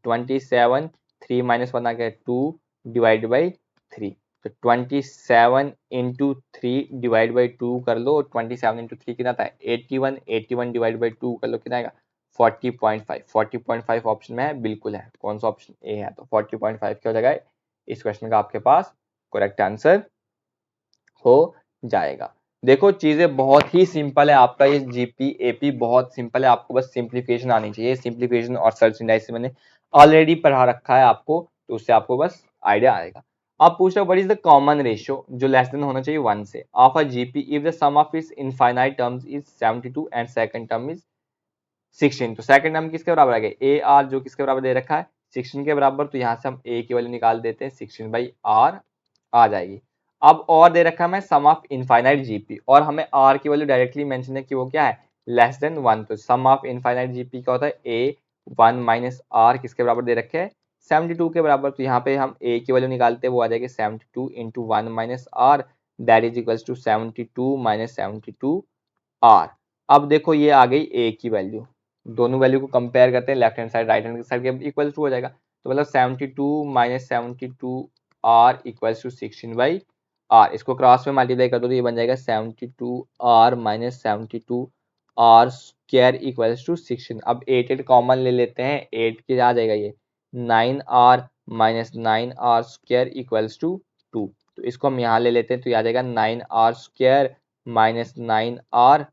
27, 3 माइनस 1 आ गया 2 डिवाइड बाई 3, तो 27 इंटू 3 डिवाइड बाई 2 कर लो, 27 इंटू 3 कितना आता है 81, 81 डिवाइड बाई 2 कर लो कितना आएगा 40.5, 40.5 ऑप्शन में है, बिल्कुल है, कौन सा ऑप्शन ए है, तो 40.5 क्या हो जाएगा इस क्वेश्चन का आपके पास करेक्ट आंसर हो जाएगा। देखो चीजें बहुत ही सिंपल है, आपका ये जीपी एपी बहुत सिंपल है, आपको बस सिंप्लीफिकेशन आनी चाहिए, सिंप्लीफिकेशन और सर्च इंडाइस मैंने ऑलरेडी पढ़ा रखा है आपको, तो उससे आपको बस आइडिया आएगा। अब पूछ रहा what is the common ratio जो लेस देन होना चाहिए 1 से of a GP if the sum of its infinite terms is 72 and second term is 16, तो सेकंड टर्म किसके बराबर आ गया ए आर, जो किसके बराबर दे रखा है 16 के बराबर, तो यहाँ से हम ए की वैल्यू निकाल देते हैं 16/r आ जाएगी। अब और दे रखा है मैं सम ऑफ इनफाइनाइट जीपी, और हमें आर की वैल्यू डायरेक्टली मेंशन है कि वो क्या है लेस देन 1, तो सम ऑफ इनफाइनाइट जीपी क्या होता है ए 1 माइनस आर किसके बराबर दे रखे है 72 के बराबर, तो यहाँ पे हम ए की वैल्यू निकालते हैं वो आ जाएगी 72 into 1 minus r that is equals to 72 minus 72 r. अब देखो ये आ गई ए की वैल्यू, दोनों वैल्यू को कंपेयर करते हैं left hand side right hand side के इक्वल टू हो जाएगा, तो मतलब 72 minus 72 r equals to 16/r r, इसको क्रॉस में मल्टीप्लाई कर दो तो ये बन जाएगा 72r minus 72r square equals to 16। अब 8 कॉमन ले लेते हैं, 8 के आ जाएगा ये 9r minus 9r square equals to 2। तो इसको हम यहाँ ले लेते हैं तो ये आ जाएगा 9r square minus 9r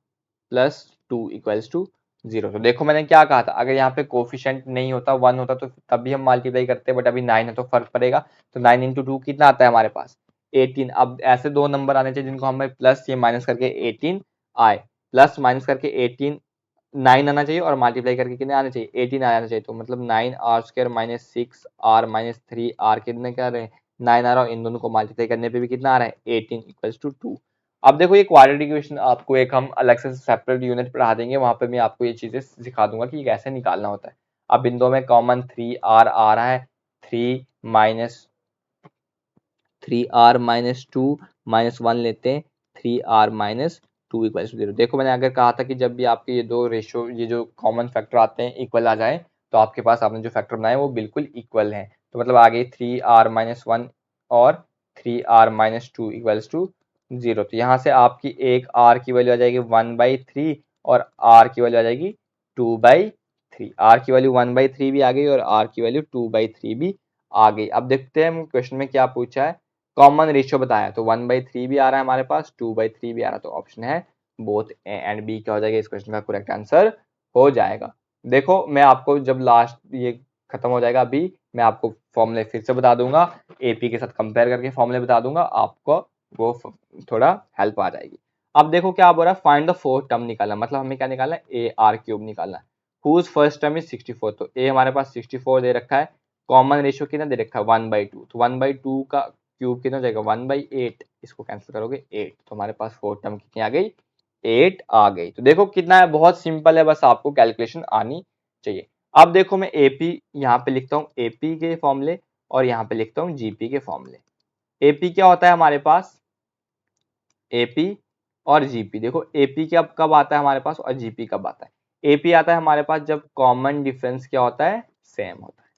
plus 2 equals to 0। तो देखो मैंने क्या कहा था, अगर यहाँ पे कोफिशिएंट नहीं होता 1 होता तो तभी हम मल्टीप्लाई करते, बट अभी 9 है तो फर्क पड़ेगा। तो 9 इंटू 2 कितना आता है हमारे पास 18। अब ऐसे दो नंबर आने चाहिए जिनको हमें प्लस या माइनस करके 18 आए, प्लस माइनस करके 18 9 आना चाहिए और मल्टीप्लाई करके कितने आने चाहिए 18 आना चाहिए। तो मतलब 9r square minus 6r minus 3r कितने क्या रहे 9 आ रहा है, इन दोनों को मल्टीप्लाई करने पे भी कितना आ रहा है 18 इक्वल्स टू 2। अब देखो ये क्वाड्रेटिक इक्वेशन आपको एक हम अलग से सेपरेट यूनिट पढ़ा देंगे, वहां पे मैं आपको ये चीजें सिखा दूंगा कि कैसे निकालना होता है। अब बिंदुओं में कॉमन 3r आ रहा है, 3 माइनस 3r माइनस 2 माइनस 1 लेते हैं, 3r माइनस 2 इक्वल टू 0। देखो मैंने अगर कहा था कि जब भी आपके ये दो रेशियो ये जो कॉमन फैक्टर आते हैं इक्वल आ जाए तो आपके पास आपने जो फैक्टर बनाए वो बिल्कुल इक्वल हैं। तो मतलब आ गई 3r माइनस 1 और 3r माइनस 2 इक्वल्स टू 0। तो यहाँ से आपकी एक r की वैल्यू आ जाएगी 1/3 और r की वैल्यू आ जाएगी 2/3। r की वैल्यू 1/3 भी आ गई और r की वैल्यू 2/3 भी आ गई। अब देखते हैं क्वेश्चन में क्या पूछा है, कॉमन रेशियो बताया तो 1/3 भी आ रहा है हमारे पास, 2/3 भी आ रहा है। तो ऑप्शन है बोथ ए एंड बी क्या हो जाएगा, इस क्वेश्चन का करेक्ट आंसर हो जाएगा। देखो मैं आपको जब लास्ट ये खत्म हो जाएगा अभी मैं आपको फॉर्मूले फिर से बता दूंगा, एपी के साथ कंपेयर करके फॉर्मूले बता दूंगा, आपको वो थोड़ा हेल्प आ जाएगी। अब देखो क्या बोल रहा है, फाइंड द फोर्थ टर्म निकालना, मतलब हमें क्या निकालना है ए आर क्यूब निकालना है। Whose first term is 64। तो ए हमारे पास 64 दे रखा है, कॉमन रेशियो कितना दे रखा है 1/2। तो 1/2 का क्यूब कितना हो जाएगा 1/8, इसको कैंसिल करोगे 8। तो हमारे पास फोर्थ टर्म कितनी आ गई 8 आ गई। तो देखो कितना है, बहुत सिंपल है, बस आपको कैलकुलेशन आनी चाहिए। अब देखो मैं एपी यहाँ पे लिखता हूँ एपी के फॉर्मूले और यहाँ पे लिखता हूँ जीपी के फॉर्मूले। एपी क्या होता है हमारे पास, एपी और जीपी। देखो एपी कब कब आता है हमारे पास और जीपी कब आता है। एपी आता है हमारे पास जब कॉमन डिफरेंस क्या होता है सेम होता है,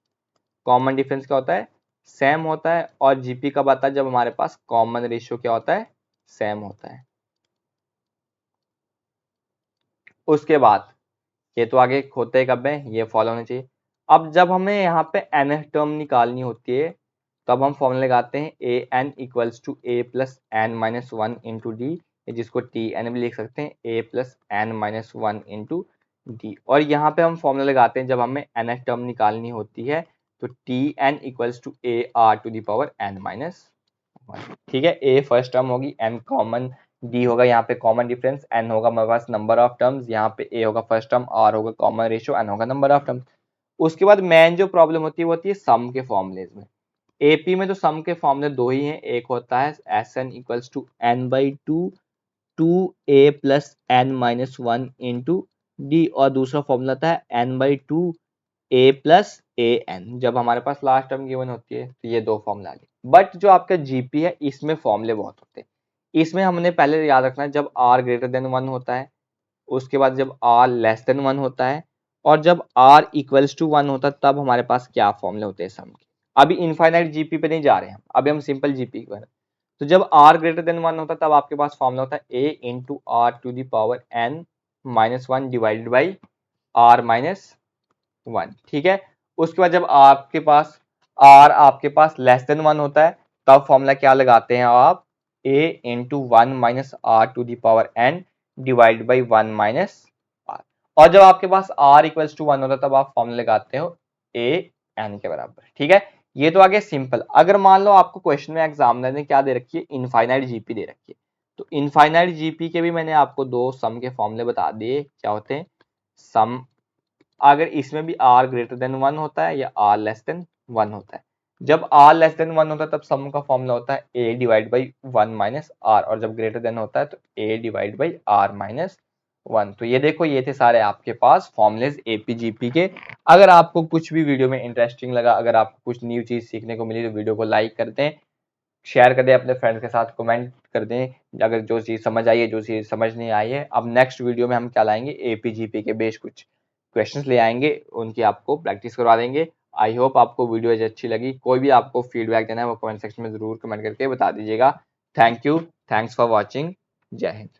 कॉमन डिफरेंस क्या होता है सेम होता है। और जीपी कब आता है जब हमारे पास कॉमन रेशियो क्या होता है सेम होता है। उसके बाद ये तो आगे होते कब है ये फॉलो होने चाहिए। अब जब हमें यहाँ पे nth टर्म निकालनी होती है तब हम फॉर्मूला लगाते हैं A N equals to A plus N minus 1 into D, जिसको टी एन भी लिख सकते हैं A plus N minus 1 into D. और यहाँ पे हम फॉर्मूला लगाते हैं जब हमें nth टर्म निकालनी होती है तो T n equals to a are to the power N minus 1। ठीक है, ए फर्स्ट टर्म होगी, एन कॉमन, डी होगा यहाँ पे कॉमन डिफरेंस, एन होगा हमारे पास नंबर ऑफ टर्म्स, यहाँ पे ए होगा फर्स्ट टर्म, आर होगा कॉमन रेशियो, एन होगा नंबर ऑफ टर्म्स। उसके बाद मेन जो प्रॉब्लम होती है वो होती है सम के फॉर्मूलेज में। एपी में तो सम के फॉर्मूले दो ही हैं, एक होता है S n equals to n by two two A plus N minus 1 into D, और दूसरा फॉर्मूला होता है n by two A plus a n. जब हमारे पास लास्ट टर्म गिवन होती है तो ये दो फॉर्मूला आ गए। बट जो आपका जीपी है इसमें फॉर्मूले बहुत होते हैं। इसमें हमने पहले याद रखना है जब आर ग्रेटर देन 1 होता है, उसके बाद जब आर लेस देन 1 होता है, और जब आर इक्वल्स टू 1 होता है तब हमारे पास क्या फॉर्मूले होते हैं सम के। अभी इनफाइनाइट जीपी पे नहीं जा रहे हैं, अभी हम सिंपल जीपी पर। तो जब आर ग्रेटर देन 1 होता है तब आपके पास फॉर्मूला होता है A into are to the power N minus 1 divided by are minus 1। ठीक है, उसके बाद जब आपके पास आर आपके पास लेस देन 1 होता है तब फॉर्मूला क्या लगाते हैं आप A into 1 minus are to the power N divide by 1 minus are. और जब आपके पास आर इक्वल्स टू 1 होता है तब आप फॉर्मूला लगाते हो ए एन के बराबर। ठीक है, ये तो आगे सिंपल। अगर मान लो आपको क्वेश्चन में एग्जामिनर ने क्या दे रखी है इनफाइनाइट जीपी दे रखी है, तो इनफाइनाइट जीपी के भी मैंने आपको दो सम के फॉर्मूले बता दिए क्या होते हैं। सम अगर इसमें भी r ग्रेटर देन 1 होता है या r लेस देन 1 होता है, जब r लेस देन 1 होता है तब सम का फॉर्मूला होता है a divide by 1 minus r, और जब ग्रेटर देन होता है तो a divide by r minus 1। तो ये देखो ये थे सारे आपके पास फॉर्मूलेज एपीजीपी के। अगर आपको कुछ भी वीडियो में इंटरेस्टिंग लगा, अगर आपको कुछ न्यू चीज सीखने को मिली तो वीडियो को लाइक कर दें, शेयर कर दें अपने फ्रेंड्स के साथ, कमेंट कर दें अगर जो चीज़ समझ आई है, जो चीज़ समझ नहीं आई है। अब नेक्स्ट वीडियो में हम क्या लाएंगे एपीजीपी के बेस कुछ क्वेश्चंस ले आएंगे, उनकी आपको प्रैक्टिस करवा देंगे। आई होप आपको वीडियो अच्छी लगी। कोई भी आपको फीडबैक देना है वो कमेंट सेक्शन में जरूर कमेंट करके बता दीजिएगा। Thank you, thanks for watching, जय हिंद।